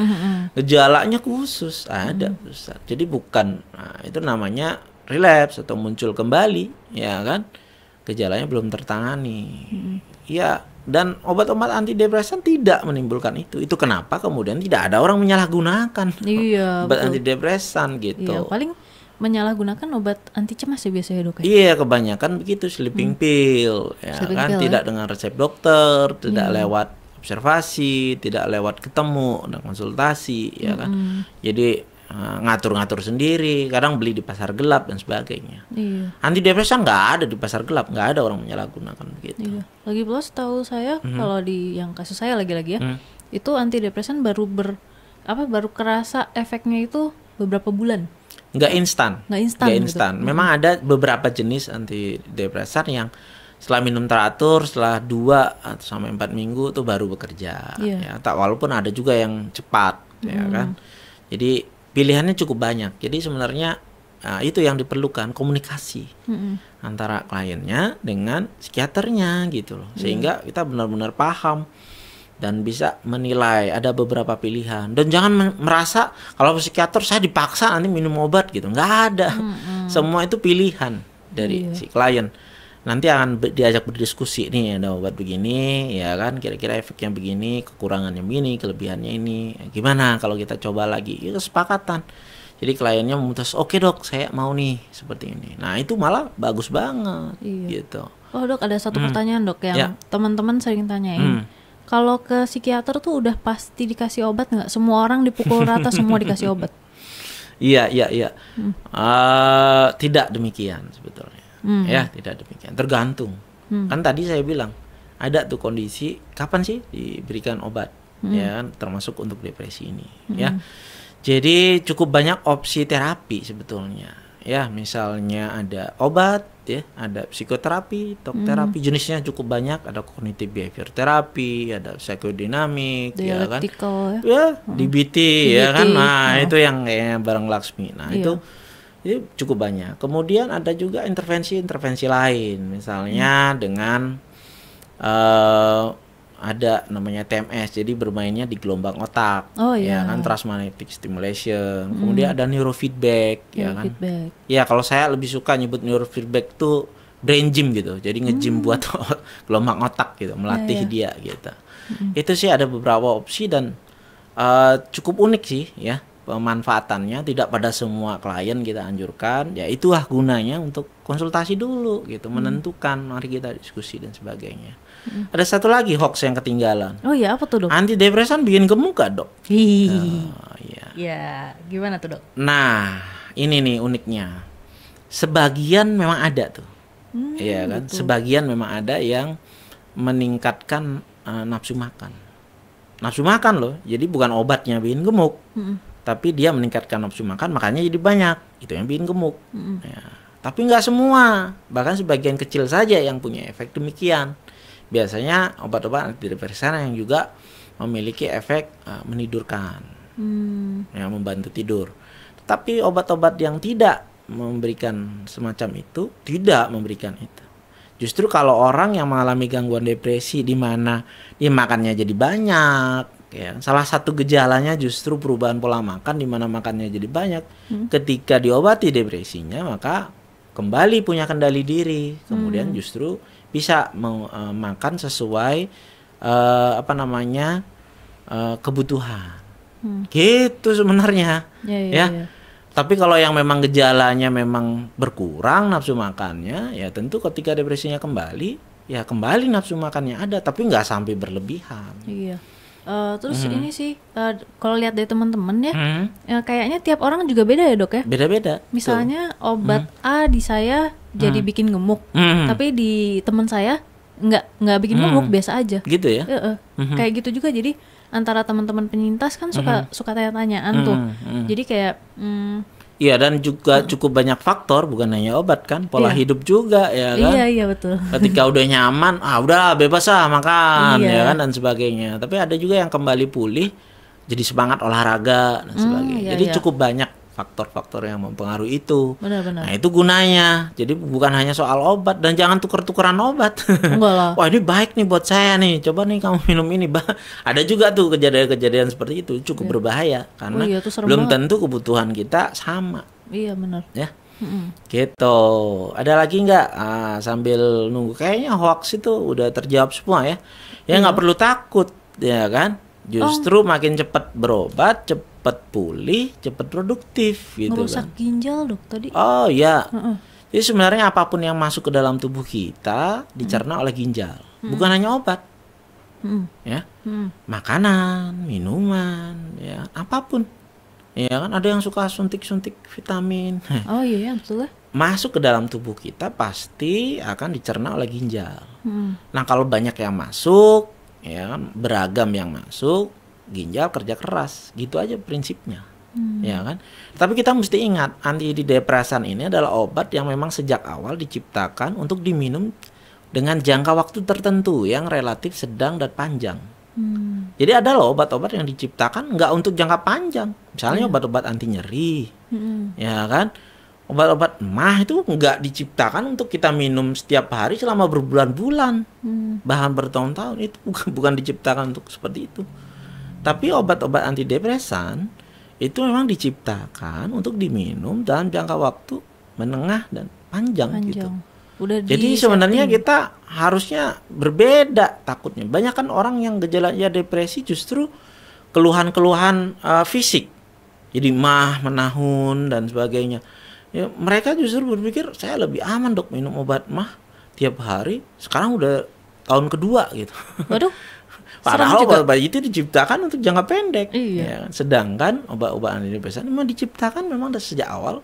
Gejalanya khusus ada pusat. Jadi bukan, itu namanya relapse atau muncul kembali, ya kan? Gejalanya belum tertangani. Ya. Dan obat-obat antidepresan tidak menimbulkan itu. Itu kenapa kemudian tidak ada orang menyalahgunakan obat antidepresan gitu. Iya, paling menyalahgunakan obat anti cemas ya biasanya dok. Iya, kebanyakan begitu, sleeping pill, ya sleeping kan, pill, tidak dengan resep dokter, tidak lewat observasi, tidak lewat ketemu dan konsultasi, ya kan. Jadi ngatur-ngatur sendiri, kadang beli di pasar gelap dan sebagainya. Iya. Antidepresan nggak ada di pasar gelap, nggak ada orang menyalahgunakan begitu. Iya. Lagi pula setahu saya kalau di yang kasus saya lagi-lagi ya, itu antidepresan baru kerasa efeknya itu beberapa bulan. Nggak instan. Gitu. Memang ada beberapa jenis antidepresan yang setelah minum teratur, setelah 2 sampai 4 minggu tuh baru bekerja. Ya, walaupun ada juga yang cepat, ya kan. Jadi pilihannya cukup banyak. Jadi sebenarnya itu yang diperlukan, komunikasi antara kliennya dengan psikiaternya gitu loh. Sehingga kita benar-benar paham dan bisa menilai. Ada beberapa pilihan. Dan jangan merasa kalau psikiater saya dipaksa nanti minum obat gitu. Nggak ada. Semua itu pilihan dari si klien. Nanti akan diajak berdiskusi, nih ada obat begini, ya kan, kira-kira efeknya begini, kekurangannya begini, kelebihannya ini, gimana kalau kita coba lagi, itu kesepakatan. Jadi kliennya memutus, oke dok, saya mau nih seperti ini. Nah itu malah bagus banget, gitu. Oh dok, ada satu pertanyaan dok yang teman-teman sering tanyain. Kalau ke psikiater tuh udah pasti dikasih obat nggak? Semua orang dipukul rata, semua dikasih obat? Iya. Tidak demikian sebetulnya. Ya, tidak demikian. Tergantung. Kan tadi saya bilang ada tuh kondisi kapan sih diberikan obat, ya kan, termasuk untuk depresi ini, ya. Jadi cukup banyak opsi terapi sebetulnya. Ya, misalnya ada obat, ya, ada psikoterapi, talk terapi, jenisnya cukup banyak, ada cognitive behavior therapy, ada psikodinamik, ya kan. Ya, DBT, ya kan. Nah, itu yang kayaknya bareng Laksmi. Nah, itu cukup banyak. Kemudian ada juga intervensi lain, misalnya dengan ada namanya TMS, jadi bermainnya di gelombang otak, ya kan, transmagnetic stimulation. Kemudian ada neurofeedback, ya kan. Ya kalau saya lebih suka nyebut neurofeedback tuh brain gym gitu, jadi nge-gym buat gelombang otak gitu, melatih dia gitu. Itu sih ada beberapa opsi dan cukup unik sih, ya. Pemanfaatannya tidak pada semua klien kita anjurkan, ya itulah gunanya untuk konsultasi dulu gitu, menentukan, mari kita diskusi dan sebagainya. Ada satu lagi hoax yang ketinggalan. Oh iya, apa tuh dok? Antidepresan bikin gemuk gak dok? Ya, gimana tuh dok? Nah, ini nih uniknya. Sebagian memang ada tuh, ya kan? Sebagian memang ada yang meningkatkan nafsu makan. nafsu makan loh. Jadi bukan obatnya bikin gemuk, tapi dia meningkatkan nafsu makan, makanya jadi banyak. Itu yang bikin gemuk. Ya. Tapi nggak semua, bahkan sebagian kecil saja yang punya efek demikian. Biasanya obat-obat antidepresan yang juga memiliki efek menidurkan, yang membantu tidur. Tapi obat-obat yang tidak memberikan semacam itu, tidak memberikan itu. Justru kalau orang yang mengalami gangguan depresi di mana dia makannya jadi banyak, ya, salah satu gejalanya justru perubahan pola makan di mana makannya jadi banyak. Ketika diobati depresinya, maka kembali punya kendali diri, kemudian justru bisa makan sesuai kebutuhan. Gitu sebenarnya, ya. Tapi kalau yang memang gejalanya memang berkurang nafsu makannya, ya tentu ketika depresinya kembali, ya kembali nafsu makannya ada, tapi nggak sampai berlebihan. Iya. Terus ini sih, kalau lihat dari teman-teman ya, kayaknya tiap orang juga beda ya dok ya? Beda-beda. Misalnya obat A di saya jadi bikin gemuk, tapi di teman saya nggak bikin gemuk, biasa aja. Gitu ya? Kayak gitu juga, jadi antara teman-teman penyintas kan suka tanya-tanyaan tuh. Jadi kayak iya, dan juga cukup banyak faktor, bukan hanya obat kan, pola hidup juga ya kan. Iya betul. Ketika udah nyaman, udah bebas makan ya kan dan sebagainya. Tapi ada juga yang kembali pulih, jadi semangat olahraga dan sebagainya. Jadi cukup banyak faktor-faktor yang mempengaruhi itu. Benar-benar. Nah itu gunanya. Jadi bukan hanya soal obat, dan jangan tuker-tukeran obat. Enggak lah. Wah ini baik nih buat saya nih. Coba nih kamu minum ini. Ada juga tuh kejadian-kejadian seperti itu, cukup berbahaya karena belum tentu kebutuhan kita sama. Iya benar. Ya. Gitu. Ada lagi nggak? Sambil nunggu, kayaknya hoax itu udah terjawab semua ya. Ya nggak perlu takut, ya kan? Justru makin cepat berobat, cepat pulih, cepat produktif gitu. Merusak ginjal dok tadi. Oh ya. Jadi sebenarnya apapun yang masuk ke dalam tubuh kita dicerna oleh ginjal, bukan hanya obat. Ya. Makanan, minuman, ya, apapun. Ya kan, ada yang suka suntik-suntik vitamin. Oh iya betul lah. Masuk ke dalam tubuh kita pasti akan dicerna oleh ginjal. Nah, kalau banyak yang masuk, ya kan, beragam yang masuk, ginjal kerja keras, gitu aja prinsipnya. Ya kan. Tapi kita mesti ingat, antidepresan ini adalah obat yang memang sejak awal diciptakan untuk diminum dengan jangka waktu tertentu yang relatif sedang dan panjang. Jadi ada loh obat-obat yang diciptakan nggak untuk jangka panjang. Misalnya obat-obat anti nyeri, ya kan. Obat-obat emah itu nggak diciptakan untuk kita minum setiap hari selama berbulan-bulan, bahkan bertahun-tahun. Itu bukan diciptakan untuk seperti itu. Tapi obat-obat antidepresan itu memang diciptakan untuk diminum dalam jangka waktu menengah dan panjang. Gitu. Jadi sebenarnya kita harusnya berbeda takutnya. Banyak kan orang yang gejalanya depresi justru keluhan-keluhan fisik. Jadi mah, menahun dan sebagainya. Ya, mereka justru berpikir saya lebih aman dok minum obat mah tiap hari. Sekarang udah tahun kedua gitu. Waduh. Padahal obat itu diciptakan untuk jangka pendek. Iya. Ya, sedangkan obat-obat antidepresan memang diciptakan memang dari sejak awal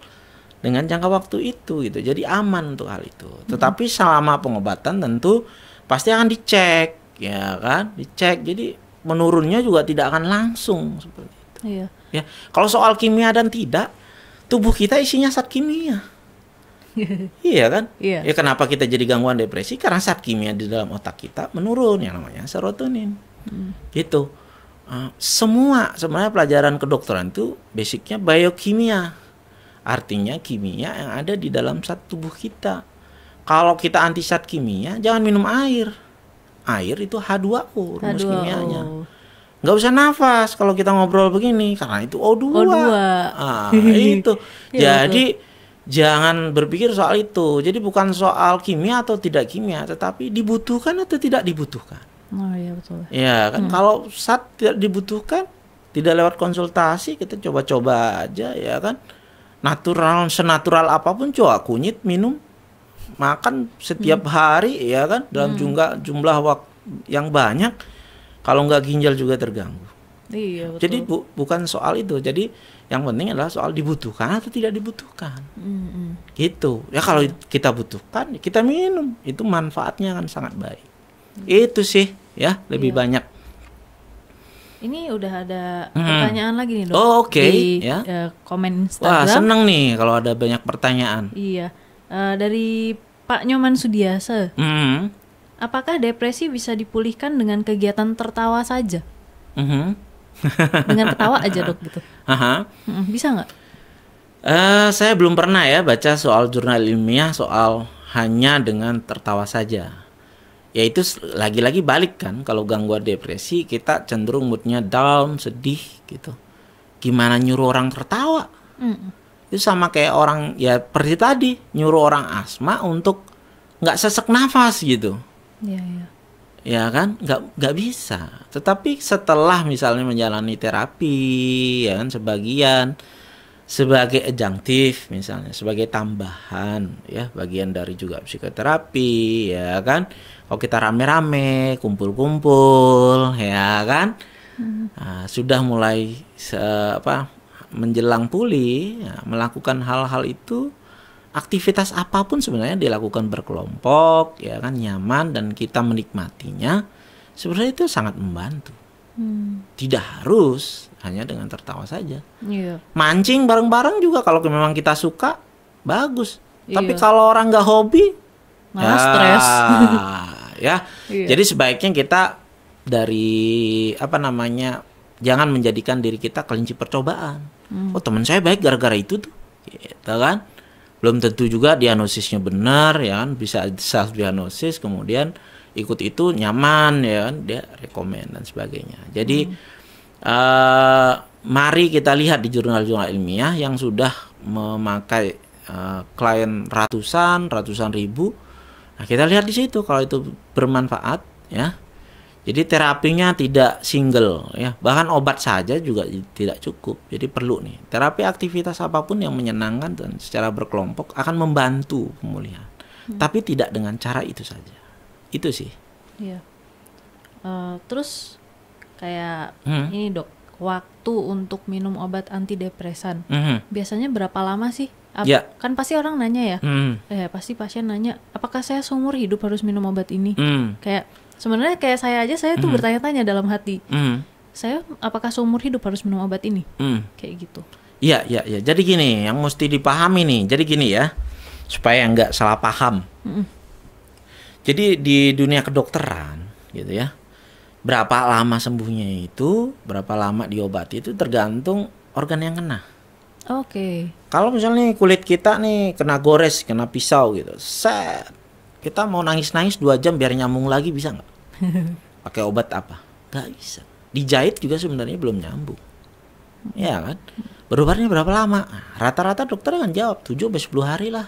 dengan jangka waktu itu gitu. Jadi aman untuk hal itu. Tetapi selama pengobatan tentu pasti akan dicek, ya kan? Dicek. Jadi menurunnya juga tidak akan langsung seperti itu. Iya. Ya, kalau soal kimia dan tidak, tubuh kita isinya zat kimia. Iya kan? Iya. Ya kenapa kita jadi gangguan depresi? Karena zat kimia di dalam otak kita menurun yang namanya serotonin. Gitu. Semua sebenarnya pelajaran kedokteran itu basicnya biokimia. Artinya kimia yang ada di dalam zat tubuh kita. Kalau kita anti zat kimia, jangan minum air. Air itu H2O rumus kimianya. Nggak usah nafas kalau kita ngobrol begini, karena itu O2. Itu. Jadi jangan berpikir soal itu. Jadi bukan soal kimia atau tidak kimia, tetapi dibutuhkan atau tidak dibutuhkan. Oh iya betul. Ya kan, kalau zat tidak dibutuhkan, tidak lewat konsultasi, kita coba-coba aja ya kan. Natural, senatural apapun, coba kunyit minum, makan setiap hari ya kan, dalam jumlah waktu yang banyak. Kalau nggak ginjal juga terganggu. Iya, betul. Jadi bukan soal itu. Jadi yang penting adalah soal dibutuhkan atau tidak dibutuhkan. Gitu. Ya kalau kita butuhkan, kita minum. Itu manfaatnya kan sangat baik. Itu sih ya lebih banyak. Ini udah ada pertanyaan lagi nih, Dok. Oh, oke. Di Ya. Komen Wah, Instagram. seneng nih kalau ada banyak pertanyaan. Iya. Dari Pak Nyoman Sudiasa. Apakah depresi bisa dipulihkan dengan kegiatan tertawa saja? Dengan ketawa aja, Dok, gitu. Bisa nggak? Saya belum pernah ya baca soal jurnal ilmiah soal hanya dengan tertawa saja. Yaitu lagi-lagi balik kan, kalau gangguan depresi kita cenderung moodnya down, sedih gitu. Gimana nyuruh orang tertawa? Itu sama kayak orang ya seperti tadi nyuruh orang asma untuk nggak sesek nafas gitu. Iya. Ya kan, nggak bisa. Tetapi setelah misalnya menjalani terapi, ya kan, sebagai adjunktif misalnya, sebagai tambahan ya, bagian dari juga psikoterapi ya kan. Kalau kita rame-rame, kumpul-kumpul ya kan, sudah mulai menjelang pulih ya, melakukan hal-hal itu, aktivitas apapun sebenarnya dilakukan berkelompok ya kan, nyaman dan kita menikmatinya, sebenarnya itu sangat membantu. Tidak harus hanya dengan tertawa saja. Mancing bareng-bareng juga kalau memang kita suka, bagus. Tapi kalau orang nggak hobi, malah stres. Ya. Jadi sebaiknya kita dari jangan menjadikan diri kita kelinci percobaan. Oh, teman saya baik gara-gara itu tuh, gitu kan? Belum tentu juga diagnosisnya benar, ya kan? Bisa self diagnosis kemudian ikut itu nyaman, ya kan? Dia rekomen dan sebagainya. Jadi mari kita lihat di jurnal-jurnal ilmiah yang sudah memakai klien ratusan ribu. Nah, kita lihat di situ kalau itu bermanfaat, ya. Jadi terapinya tidak single, ya. Bahkan obat saja juga tidak cukup. Jadi perlu nih terapi, aktivitas apapun yang menyenangkan dan secara berkelompok akan membantu pemulihan. Tapi tidak dengan cara itu saja. Itu sih. Iya. Terus kayak ini, Dok, waktu untuk minum obat antidepresan biasanya berapa lama sih? Kan pasti orang nanya ya, pasti pasien nanya, apakah saya seumur hidup harus minum obat ini? Kayak sebenarnya kayak saya aja, saya tuh bertanya-tanya dalam hati, saya apakah seumur hidup harus minum obat ini? Kayak gitu. Iya. Jadi gini, yang mesti dipahami nih. Jadi gini ya, supaya nggak salah paham. Jadi di dunia kedokteran, gitu ya, berapa lama sembuhnya itu, berapa lama diobati itu tergantung organ yang kena. Oke. Kalau misalnya kulit kita nih kena gores, kena pisau gitu, kita mau nangis-nangis 2 jam biar nyambung lagi, bisa nggak? Pakai obat apa? Nggak bisa. Dijahit juga sebenarnya belum nyambung, ya kan? Berobatnya berapa lama? Rata-rata dokter akan jawab 7-10 hari lah.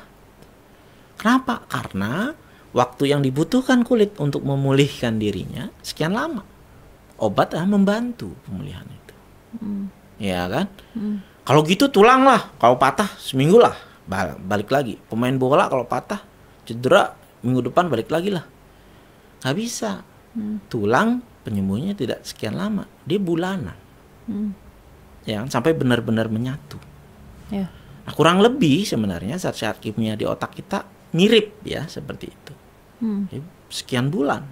Kenapa? Karena waktu yang dibutuhkan kulit untuk memulihkan dirinya sekian lama. Obat membantu pemulihan itu, ya kan? Kalau gitu tulang lah, kalau patah seminggu lah balik lagi. Pemain bola kalau patah, cedera, minggu depan balik lagi lah. Nggak bisa. Tulang penyembuhnya tidak sekian lama, dia bulanan. Ya, sampai benar-benar menyatu. Nah, kurang lebih sebenarnya zat-zat kimia di otak kita mirip ya seperti itu. Sekian bulan.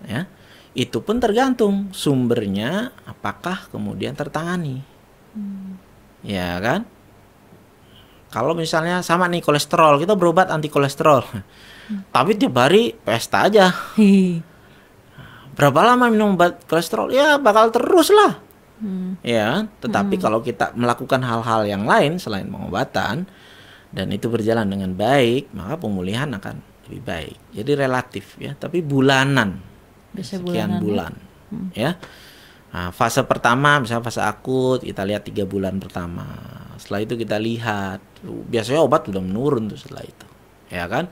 Ya. Itu pun tergantung sumbernya apakah kemudian tertangani. Ya kan? Kalau misalnya sama nih kolesterol, kita berobat anti kolesterol. Tapi tiap hari pesta aja. Berapa lama minum obat kolesterol? Ya bakal terus lah. Ya, tetapi kalau kita melakukan hal-hal yang lain selain pengobatan dan itu berjalan dengan baik, maka pemulihan akan lebih baik. Jadi relatif ya, tapi bulanan. Bisa sekian bulan. Ya. Nah, fase pertama misalnya fase akut, kita lihat 3 bulan pertama. Setelah itu kita lihat, biasanya obat sudah menurun tuh setelah itu, ya kan?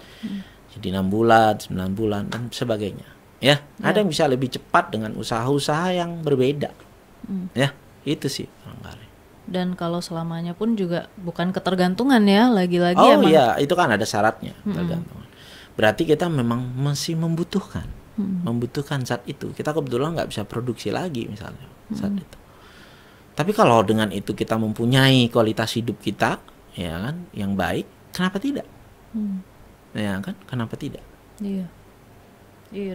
Jadi 6 bulan, 9 bulan dan sebagainya. Ya, ada yang bisa lebih cepat dengan usaha-usaha yang berbeda. Ya, itu sih barangkali. Dan kalau selamanya pun juga bukan ketergantungan ya, lagi-lagi emang. Oh iya, itu kan ada syaratnya, tergantungan. Berarti kita memang masih membutuhkan zat itu. Kita kebetulan nggak bisa produksi lagi misalnya zat itu. Tapi kalau dengan itu kita mempunyai kualitas hidup kita, ya kan, yang baik, kenapa tidak? Ya kan, kenapa tidak? Iya,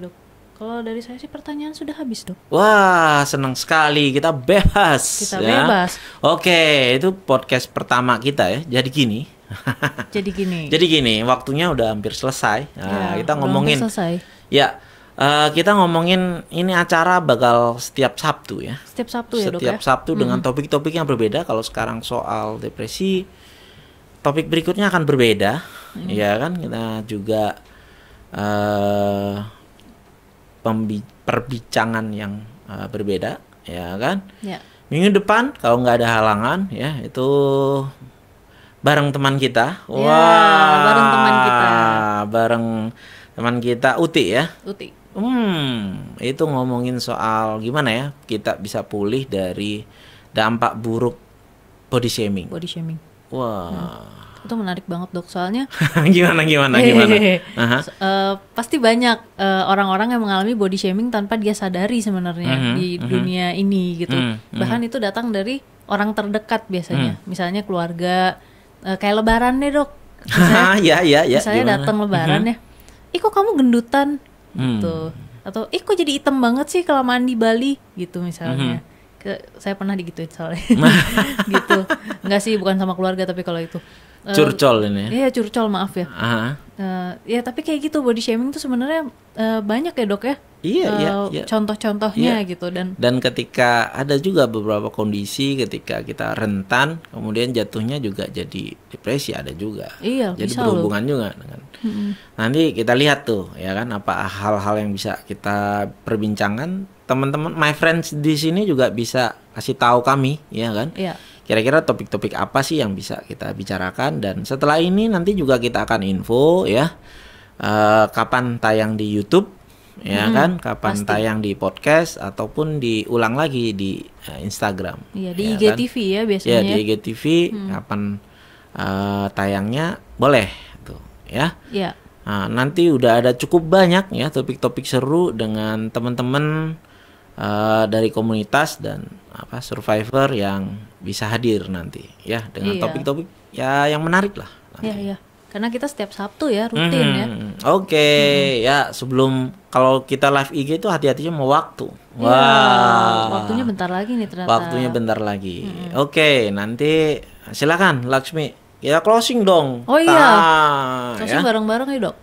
Dok. Kalau dari saya sih pertanyaan sudah habis, Dok. Wah, senang sekali kita bebas. Kita bebas. Oke, itu podcast pertama kita ya. Jadi gini. Jadi gini, waktunya udah hampir selesai. Nah, ya, kita ngomongin. Selesai. Ya, kita ngomongin ini acara bakal setiap Sabtu ya. Setiap Sabtu ya, Dok. Setiap Sabtu dengan topik-topik yang berbeda. Kalau sekarang soal depresi, topik berikutnya akan berbeda. Ya kan, kita juga perbincangan yang berbeda, ya kan? Ya. Minggu depan kalau nggak ada halangan, ya itu bareng teman kita. Ya, wah, bareng teman kita Uti ya. Uti. Itu ngomongin soal gimana ya kita bisa pulih dari dampak buruk body shaming. Wah. Itu menarik banget, Dok, soalnya gimana pasti banyak orang-orang yang mengalami body shaming tanpa dia sadari sebenarnya di dunia ini gitu. Bahkan itu datang dari orang terdekat biasanya, misalnya keluarga, kayak lebaran deh, Dok, misalnya datang lebaran ya, kok kamu gendutan gitu, atau kok jadi hitam banget sih kelamaan di Bali gitu misalnya. Saya pernah digituin soalnya gitu. Enggak sih, bukan sama keluarga, tapi kalau itu curcol ini. Iya, curcol, maaf ya. Ya tapi kayak gitu, body shaming tuh sebenarnya banyak ya, Dok ya. Iya. Contoh-contohnya gitu, dan ketika ada juga beberapa kondisi ketika kita rentan, kemudian jatuhnya juga jadi depresi ada juga. Iya, jadi berhubungan juga dengan. Nanti kita lihat tuh ya kan apa hal-hal yang bisa kita perbincangkan. Teman-teman, my friends di sini juga bisa kasih tahu kami, ya kan? Iya. Kira-kira topik-topik apa sih yang bisa kita bicarakan, dan setelah ini nanti juga kita akan info ya kapan tayang di YouTube, ya kan? Kapan tayang di podcast ataupun diulang lagi di Instagram. Iya, di IGTV kan? Ya biasanya. Ya, di IGTV kapan tayangnya boleh tuh, ya. Iya. Nah, nanti udah ada cukup banyak ya topik-topik seru dengan teman-teman dari komunitas dan survivor yang bisa hadir nanti ya dengan topik-topik ya yang menarik lah. Iya. Karena kita setiap Sabtu ya rutin ya. Oke. Ya, sebelum kalau kita live IG itu hati-hatinya mau waktu. Wah. Waktunya bentar lagi nih ternyata. Waktunya bentar lagi. Oke, nanti silakan Laksmi. Ya closing dong. Oh iya. Closing bareng-bareng ya, Dok.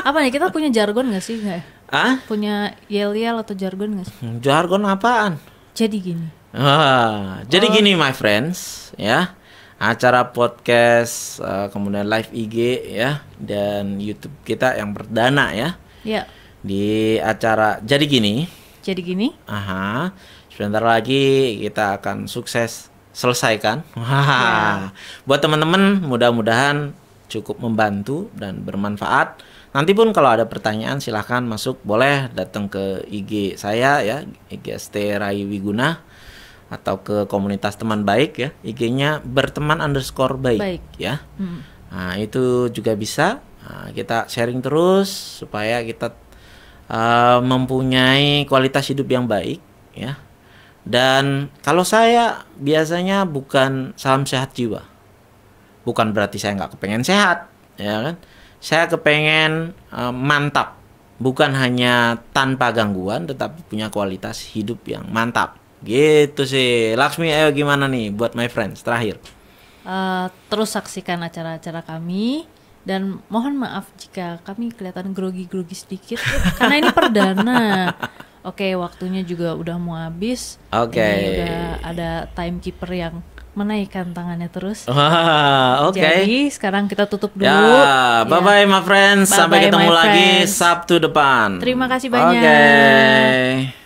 Apa nih, kita punya jargon nggak sih? Punya yel-yel atau jargon nggak sih? Jargon apaan? Jadi gini. Gini my friends ya. Acara podcast kemudian live IG ya dan YouTube kita yang perdana ya. Iya. Di acara Jadi Gini. Sebentar lagi kita akan sukses selesaikan. Buat teman-teman mudah-mudahan cukup membantu dan bermanfaat. Nanti pun kalau ada pertanyaan silahkan masuk, boleh datang ke IG saya ya, IG ST Rai Wiguna, atau ke komunitas teman baik ya, IG-nya berteman_baik ya. Nah, itu juga bisa. Nah, kita sharing terus supaya kita mempunyai kualitas hidup yang baik ya. Dan kalau saya biasanya bukan salam sehat jiwa. Bukan berarti saya nggak kepengen sehat, ya kan? Saya kepengen mantap, bukan hanya tanpa gangguan, tetapi punya kualitas hidup yang mantap. Gitu sih. Laksmi, ayo gimana nih buat my friends terakhir? Terus saksikan acara-acara kami, dan mohon maaf jika kami kelihatan grogi-grogi sedikit, karena ini perdana. Oke, waktunya juga udah mau habis. Oke. Udah ada timekeeper yang menaikkan tangannya terus. Oke. Jadi sekarang kita tutup dulu. Ya, bye-bye my friends. Sampai ketemu lagi Sabtu depan. Terima kasih banyak. Oke.